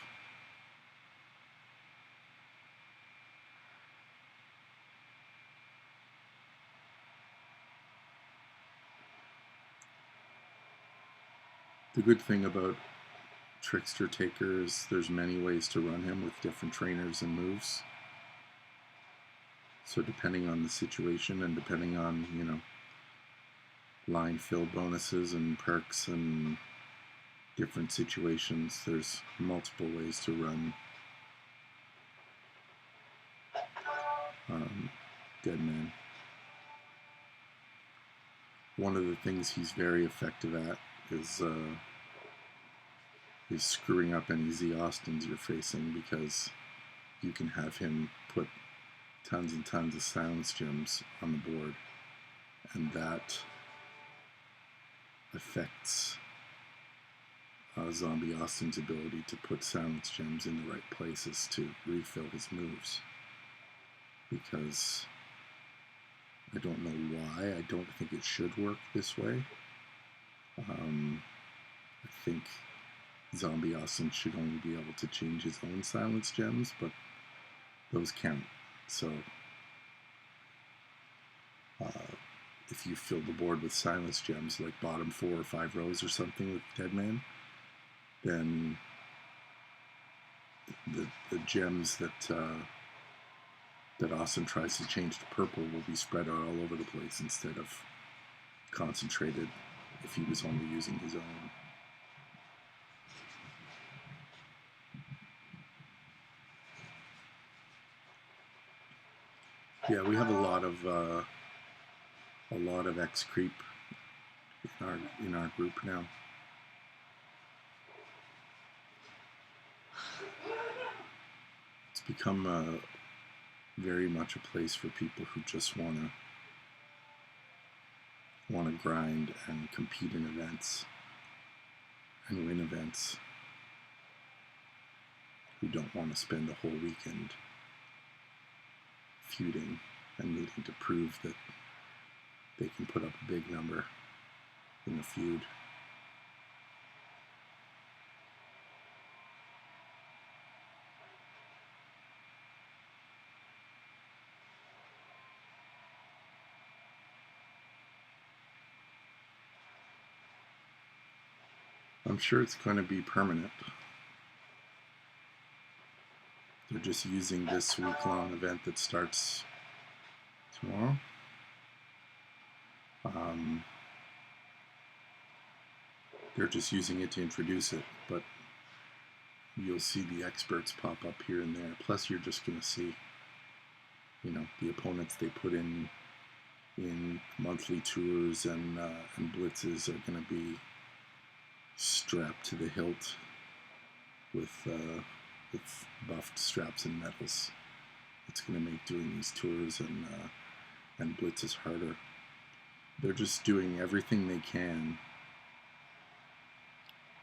The good thing about Trickster Takers, there's many ways to run him with different trainers and moves. So depending on the situation and depending on, you know, line fill bonuses and perks and different situations, there's multiple ways to run Deadman. One of the things he's very effective at is screwing up any Z Austins you're facing, because you can have him put tons and tons of silence gems on the board, and that affects Zombie Austin's ability to put silence gems in the right places to refill his moves. Because I don't know why, I don't think it should work this way. I think Zombie Austin should only be able to change his own silence gems, but those count. So if you fill the board with silence gems, like bottom 4 or 5 rows or something with Deadman, then the gems that Austin tries to change to purple will be spread out all over the place instead of concentrated if he was only using his own. Yeah, we have a lot of X creep in our group now. It's become very much a place for people who just want to grind and compete in events and win events, who don't want to spend a whole weekend feuding and needing to prove that they can put up a big number in a feud. I'm sure it's going to be permanent. They're just using this week-long event that starts tomorrow. They're just using it to introduce it, but you'll see the experts pop up here and there. Plus, you're just going to see, you know, the opponents they put in monthly tours and blitzes are going to be strapped to the hilt with buffed straps and medals. It's going to make doing these tours and blitzes harder. They're just doing everything they can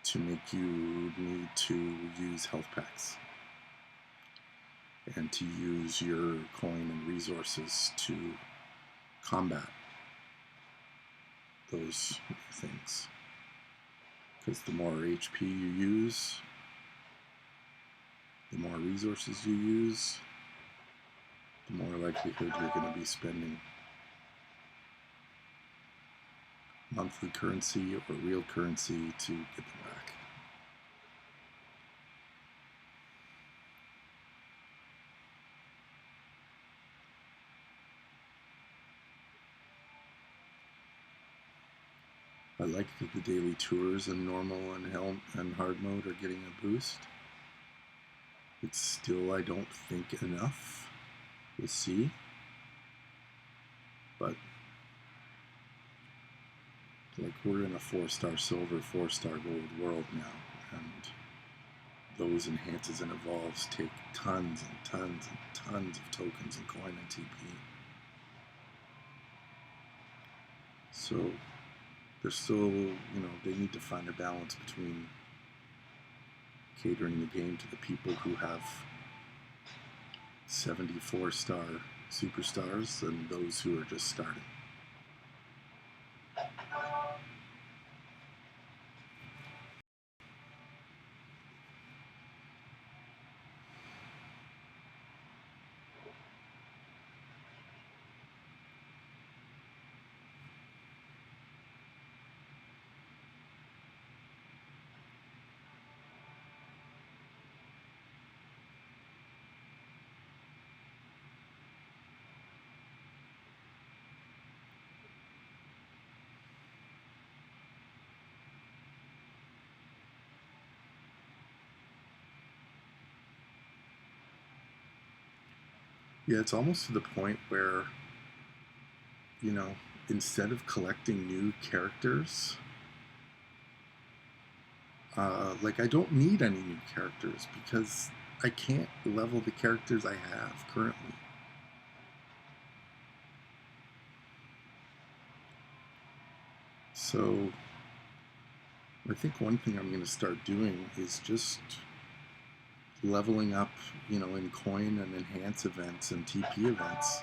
to make you need to use health packs and to use your coin and resources to combat those things. Because the more HP you use, the more resources you use, the more likelihood you're going to be spending monthly currency or real currency to get them back. I like that the daily tours in normal and hard mode are getting a boost. It's still, I don't think, enough. We'll see. But like, we're in a 4-star silver, 4-star gold world now, and those enhances and evolves take tons and tons and tons of tokens and coin and TP. So they're still, you know, they need to find a balance between catering the game to the people who have 74-star superstars and those who are just starting. Yeah, it's almost to the point where, you know, instead of collecting new characters, like I don't need any new characters because I can't level the characters I have currently. So I think one thing I'm going to start doing is just leveling up, you know, in coin and enhance events and TP events.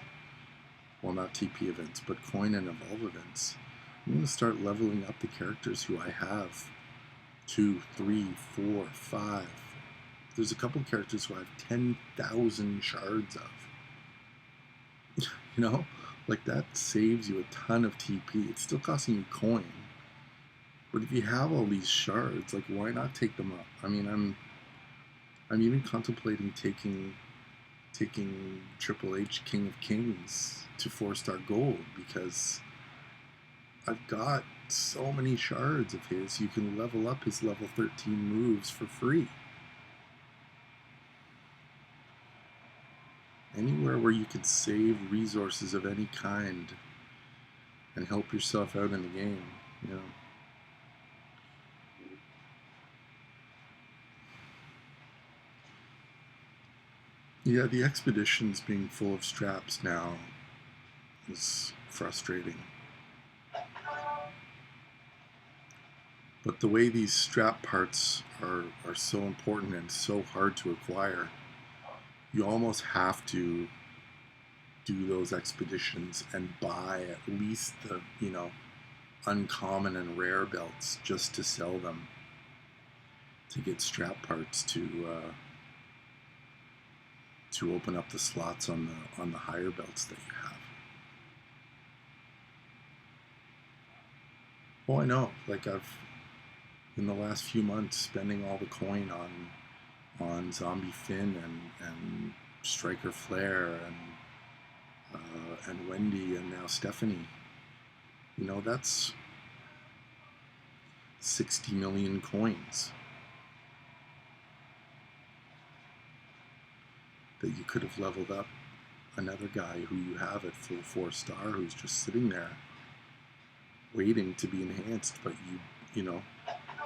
Well, not TP events, but coin and evolve events. I'm going to start leveling up the characters who I have 2, 3, 4, 5. There's a couple characters who I have 10,000 shards of. You know, like that saves you a ton of TP. It's still costing you coin, but if you have all these shards, like why not take them up? I mean, I'm even contemplating taking Triple H King of Kings to 4-star gold because I've got so many shards of his. You can level up his level 13 moves for free. Anywhere where you can save resources of any kind and help yourself out in the game, you know. Yeah, the expeditions being full of straps now is frustrating. But the way these strap parts are so important and so hard to acquire, you almost have to do those expeditions and buy at least the, you know, uncommon and rare belts just to sell them to get strap parts to open up the slots on the higher belts that you have. Oh, I know. Like I've in the last few months spending all the coin on Zombie Finn and Striker Flair and Wendy and now Stephanie. You know, that's 60 million coins that you could have leveled up another guy who you have at full 4-star who's just sitting there waiting to be enhanced, but you know,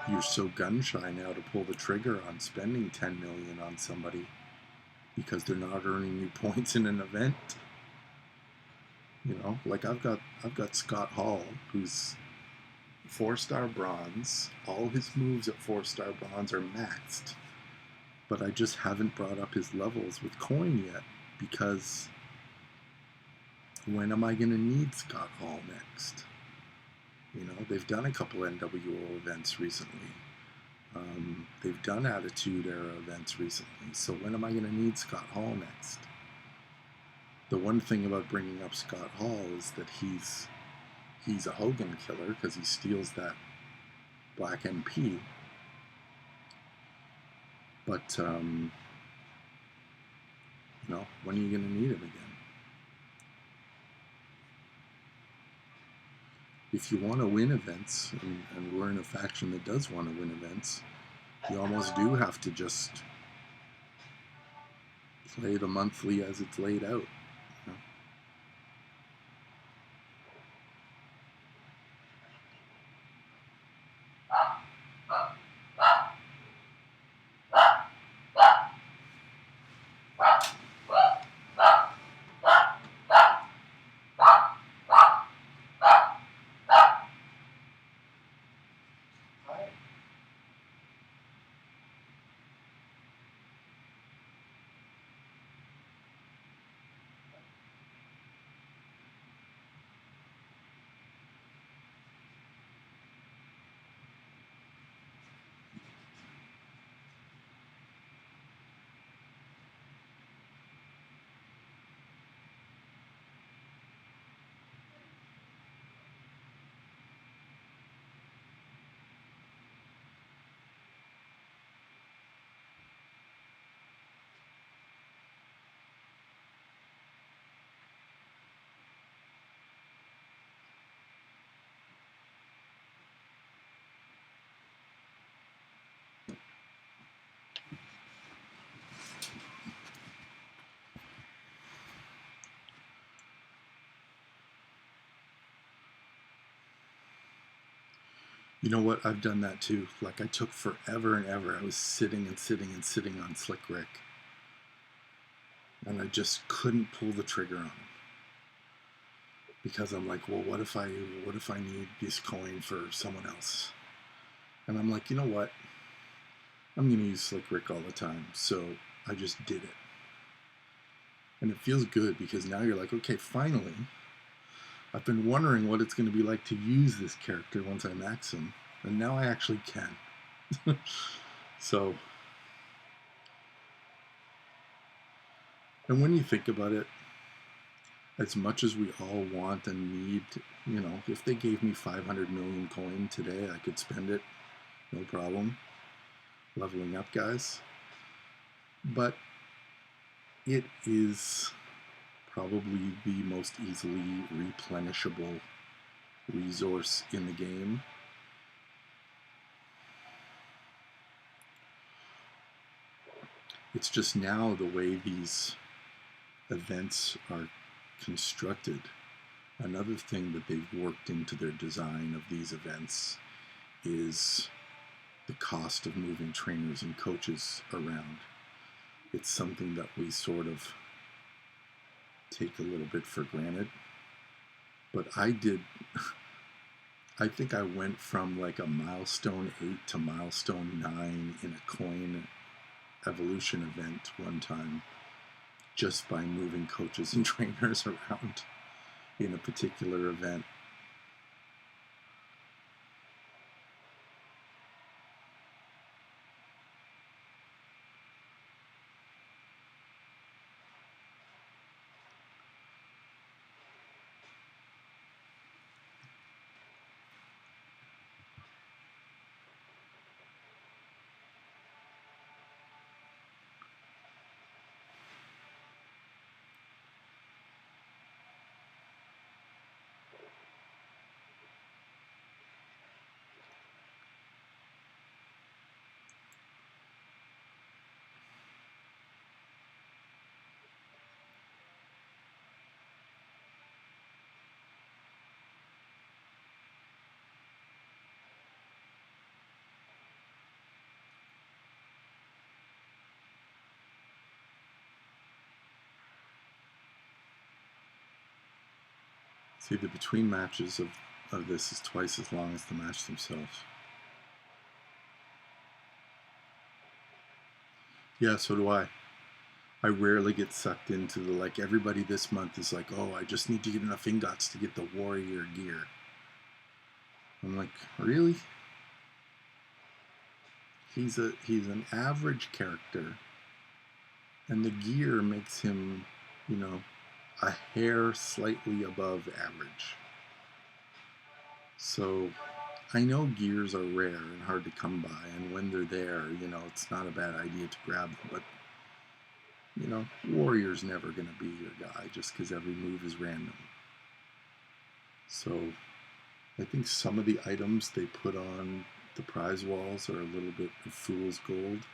you're so gun shy now to pull the trigger on spending 10 million on somebody because they're not earning you points in an event. You know, like I've got Scott Hall, who's 4-star bronze. All his moves at 4-star bronze are maxed, but I just haven't brought up his levels with coin yet because when am I going to need Scott Hall next? You know, they've done a couple NWO events recently. They've done Attitude Era events recently. So when am I going to need Scott Hall next? The one thing about bringing up Scott Hall is that he's a Hogan killer because he steals that black MP. But, you know, when are you going to need him again? If you want to win events, and we're in a faction that does want to win events, you almost do have to just play the monthly as it's laid out. You know? You know what? I've done that too. Like, I took forever and ever. I was sitting and sitting and sitting on Slick Rick, and I just couldn't pull the trigger on him because I'm like, well, what if I need this coin for someone else? And I'm like, you know what? I'm gonna use Slick Rick all the time, so I just did it, and it feels good because now you're like, okay, finally. I've been wondering what it's going to be like to use this character once I max him, and now I actually can. So, and when you think about it, as much as we all want and need, if they gave me 500 million coin today, I could spend it, no problem. Leveling up, guys. But it is probably the most easily replenishable resource in the game. It's just now the way these events are constructed. Another thing that they've worked into their design of these events is the cost of moving trainers and coaches around. It's something that we sort of take a little bit for granted. But I think I went from like a milestone 8 to milestone 9 in a coin evolution event one time, just by moving coaches and trainers around in a particular event. See, the between matches of this is twice as long as the match themselves. Yeah, so do I. I rarely get sucked into the, like, everybody this month is like, oh, I just need to get enough ingots to get the warrior gear. I'm like, really? He's an average character, and the gear makes him, a hair slightly above average. So I know gears are rare and hard to come by, and when they're there, it's not a bad idea to grab them, but warrior's never going to be your guy just because every move is random. So I think some of the items they put on the prize walls are a little bit of fool's gold,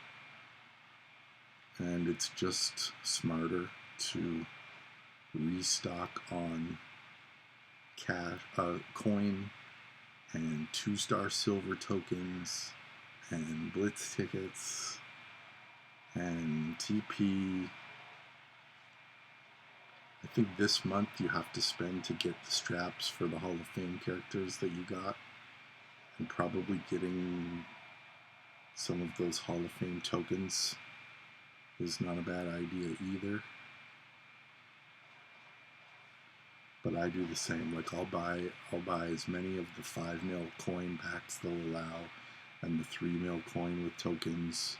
and it's just smarter to restock on cash, coin, and 2-star silver tokens, and blitz tickets, and TP. I think this month you have to spend to get the straps for the Hall of Fame characters that you got, and probably getting some of those Hall of Fame tokens is not a bad idea either. But I do the same. Like, I'll buy as many of the 5 mil coin packs they'll allow, and the 3 mil coin with tokens.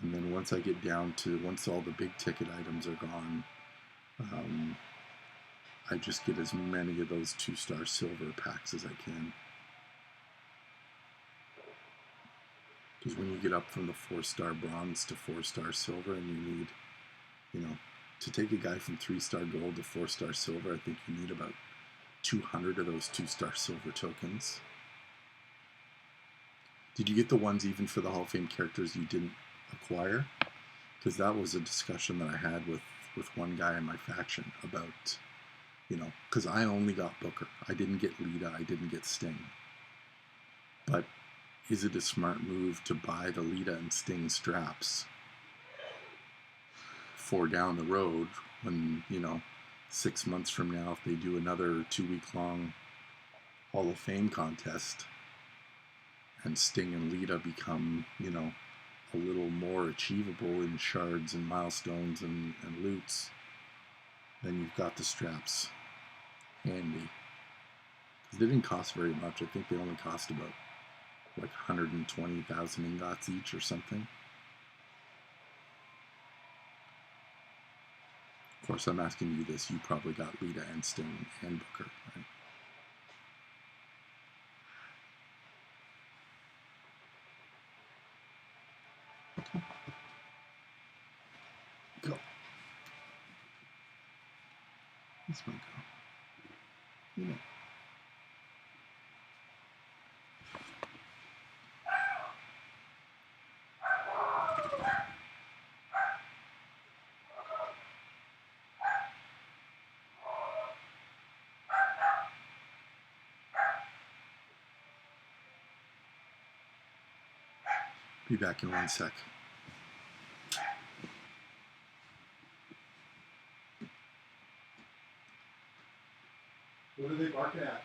And then once I get down to, once all the big ticket items are gone, I just get as many of those 2-star silver packs as I can. Because when you get up from the 4-star bronze to 4-star silver, and you need, to take a guy from 3-star gold to 4-star silver, I think you need about 200 of those 2-star silver tokens. Did you get the ones even for the Hall of Fame characters you didn't acquire? Because that was a discussion that I had with one guy in my faction about, because I only got Booker. I didn't get Lita. I didn't get Sting. But is it a smart move to buy the Lita and Sting straps for down the road when, 6 months from now, if they do another 2-week-long Hall of Fame contest and Sting and Lita become, a little more achievable in shards and milestones and loots, then you've got the straps handy. Because they didn't cost very much. I think they only cost about 120,000 ingots each or something. Of course, I'm asking you this. You probably got Lita and Sting and Booker, right? Go. This one go. Be back in 1 sec. What are they barking at?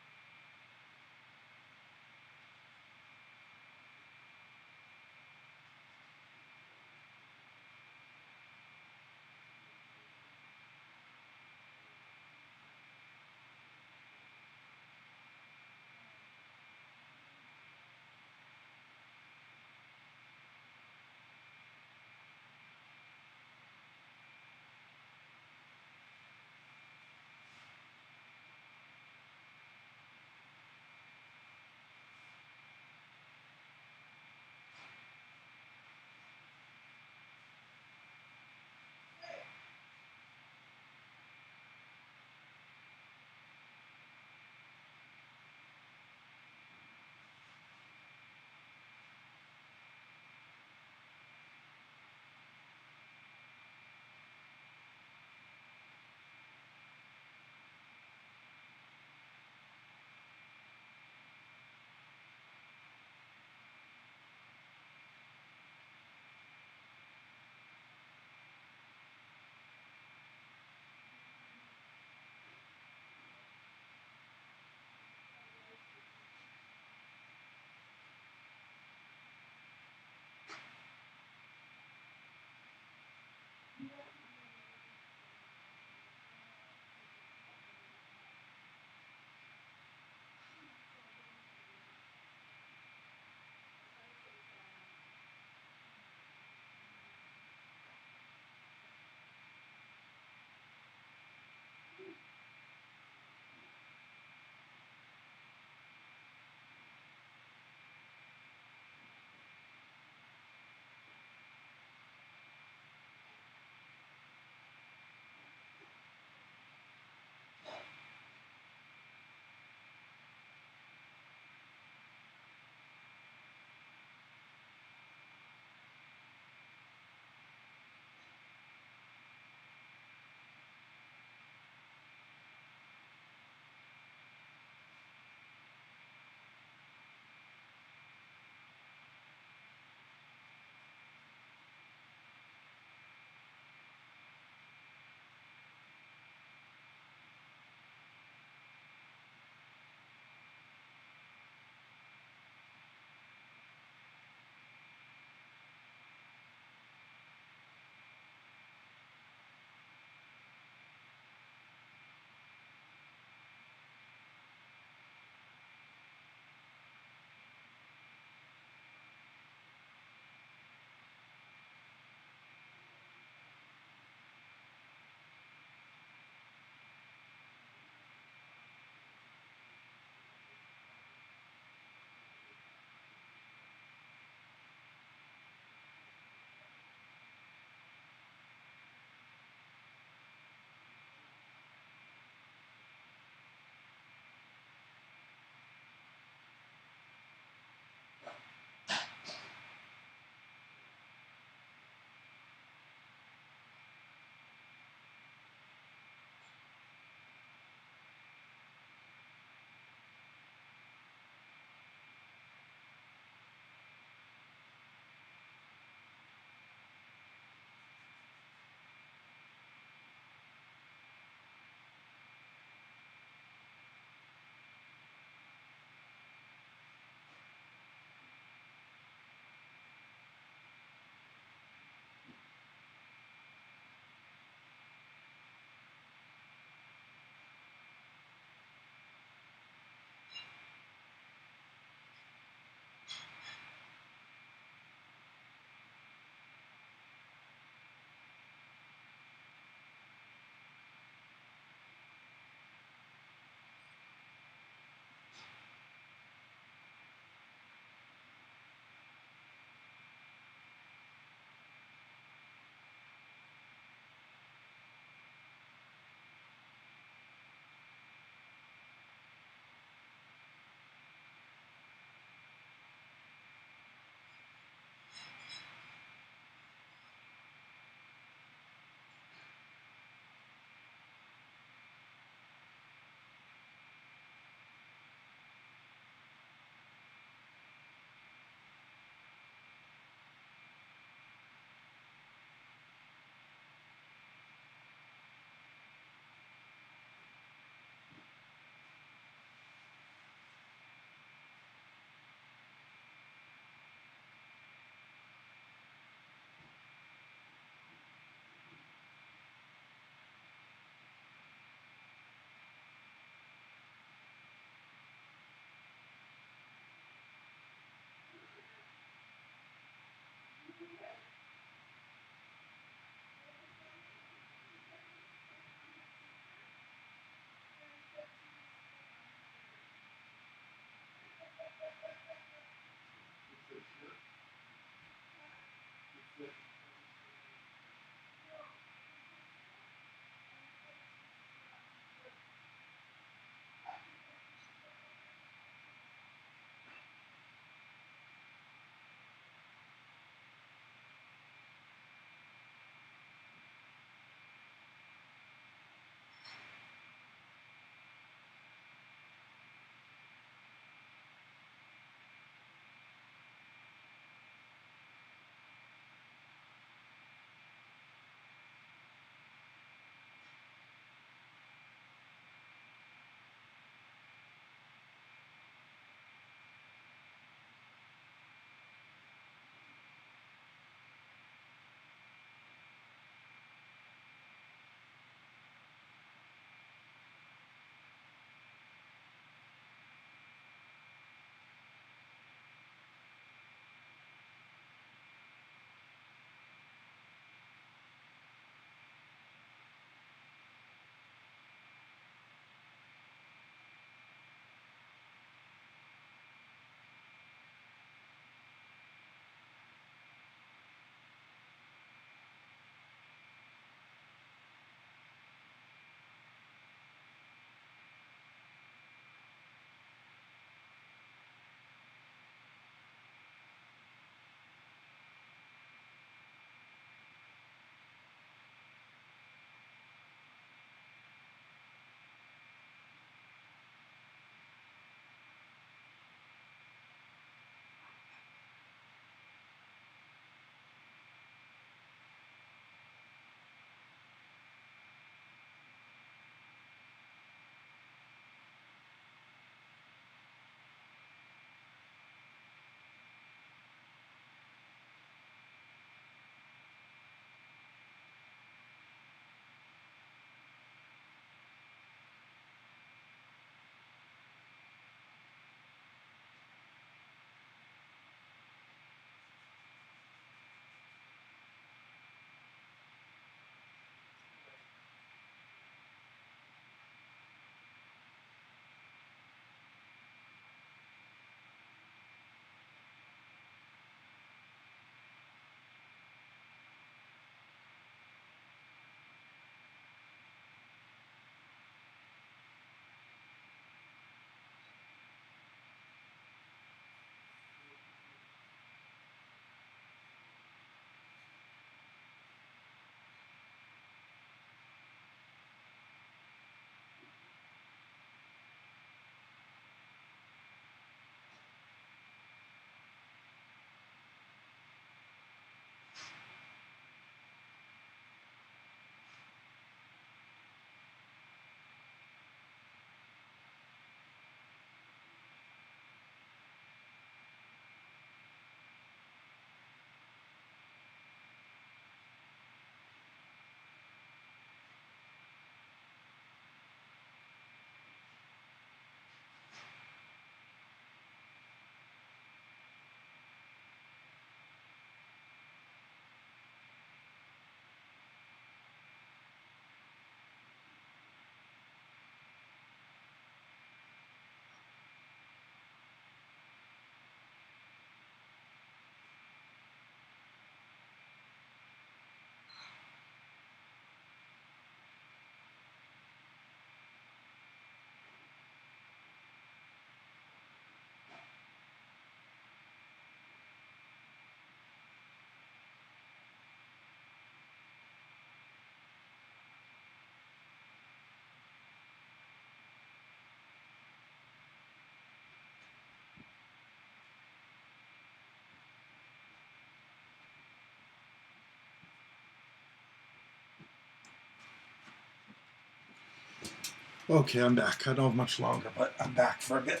Okay, I'm back. I don't have much longer, but I'm back for a bit.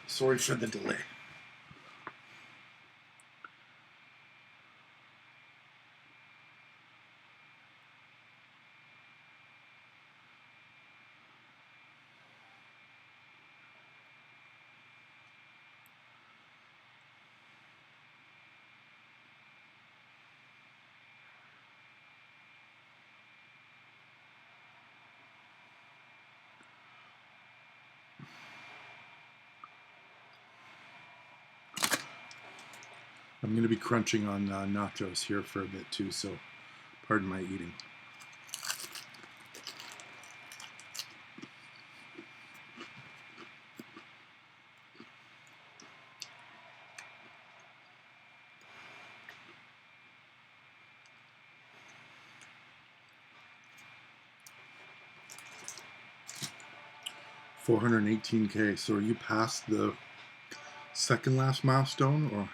Sorry for the delay. I'm going to be crunching on nachos here for a bit too, so pardon my eating. $418K. So are you past the second last milestone, or?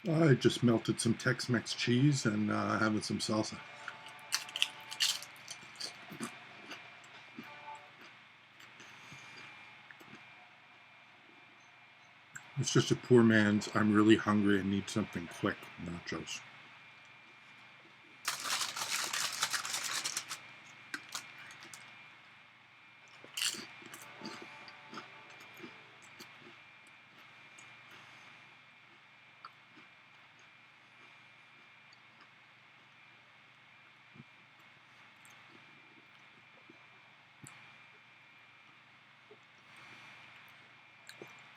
I just melted some Tex-Mex cheese and having some salsa. It's just a poor man's, I'm really hungry and need something quick nachos.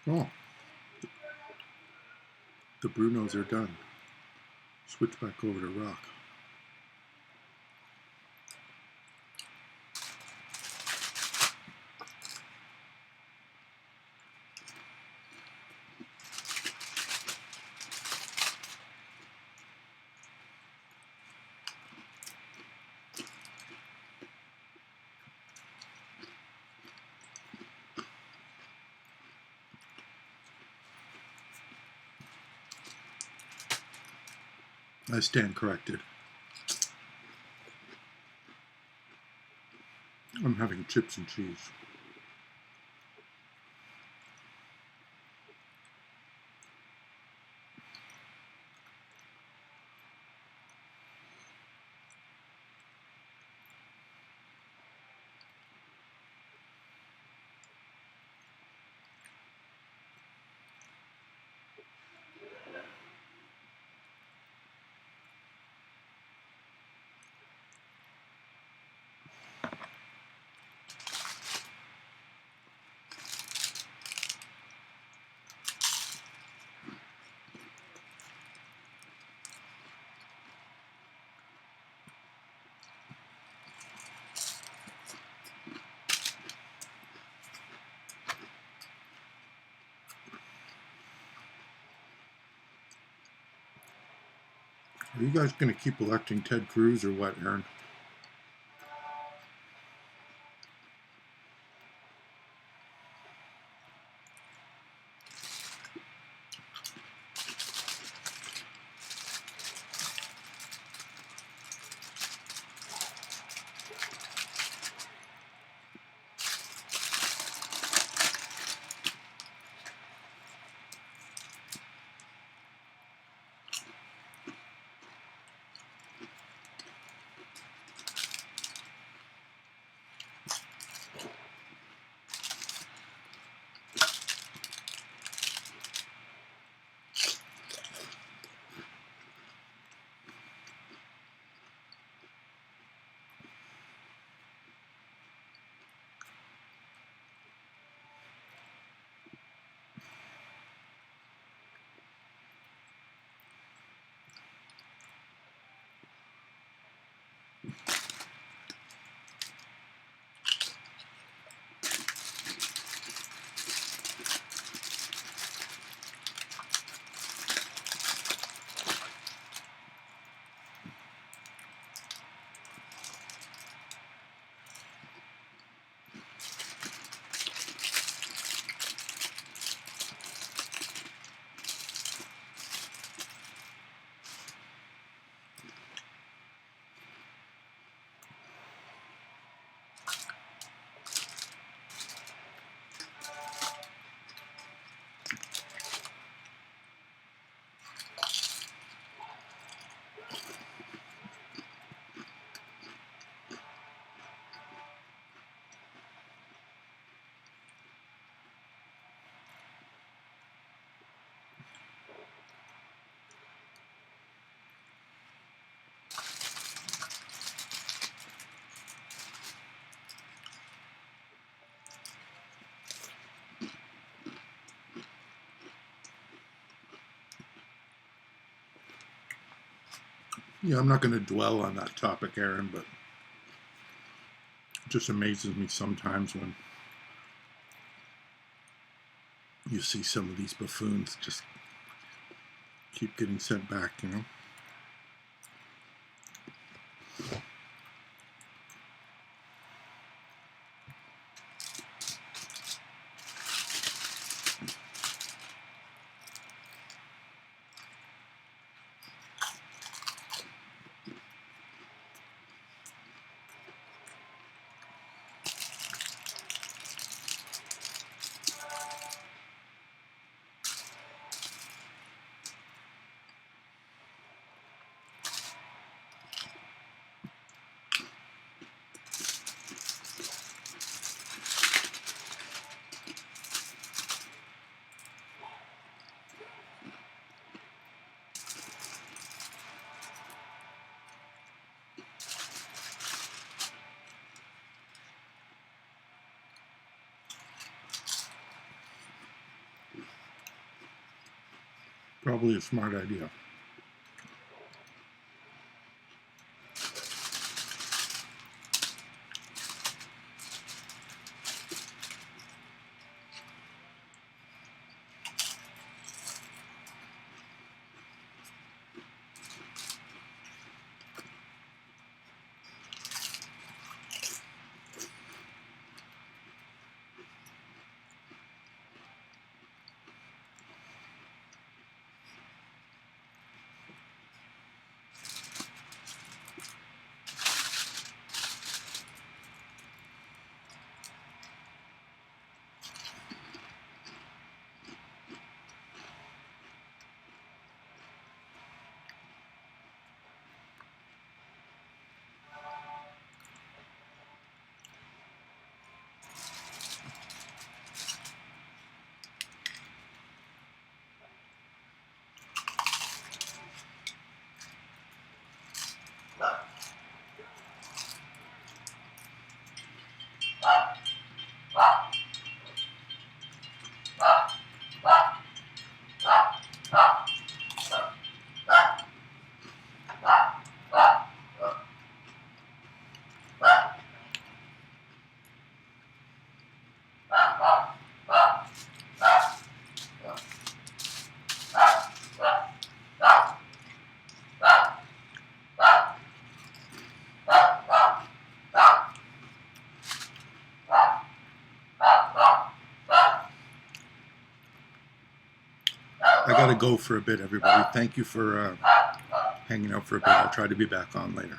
Oh, the Brunos are done. Switch back over to Rock. I stand corrected. I'm having chips and cheese. Are you guys going to keep electing Ted Cruz or what, Aaron? Yeah, I'm not going to dwell on that topic, Aaron, but it just amazes me sometimes when you see some of these buffoons just keep getting sent back, you know? Probably a smart idea. got to go for a bit, everybody. Thank you for hanging out for a bit. I'll try to be back on later.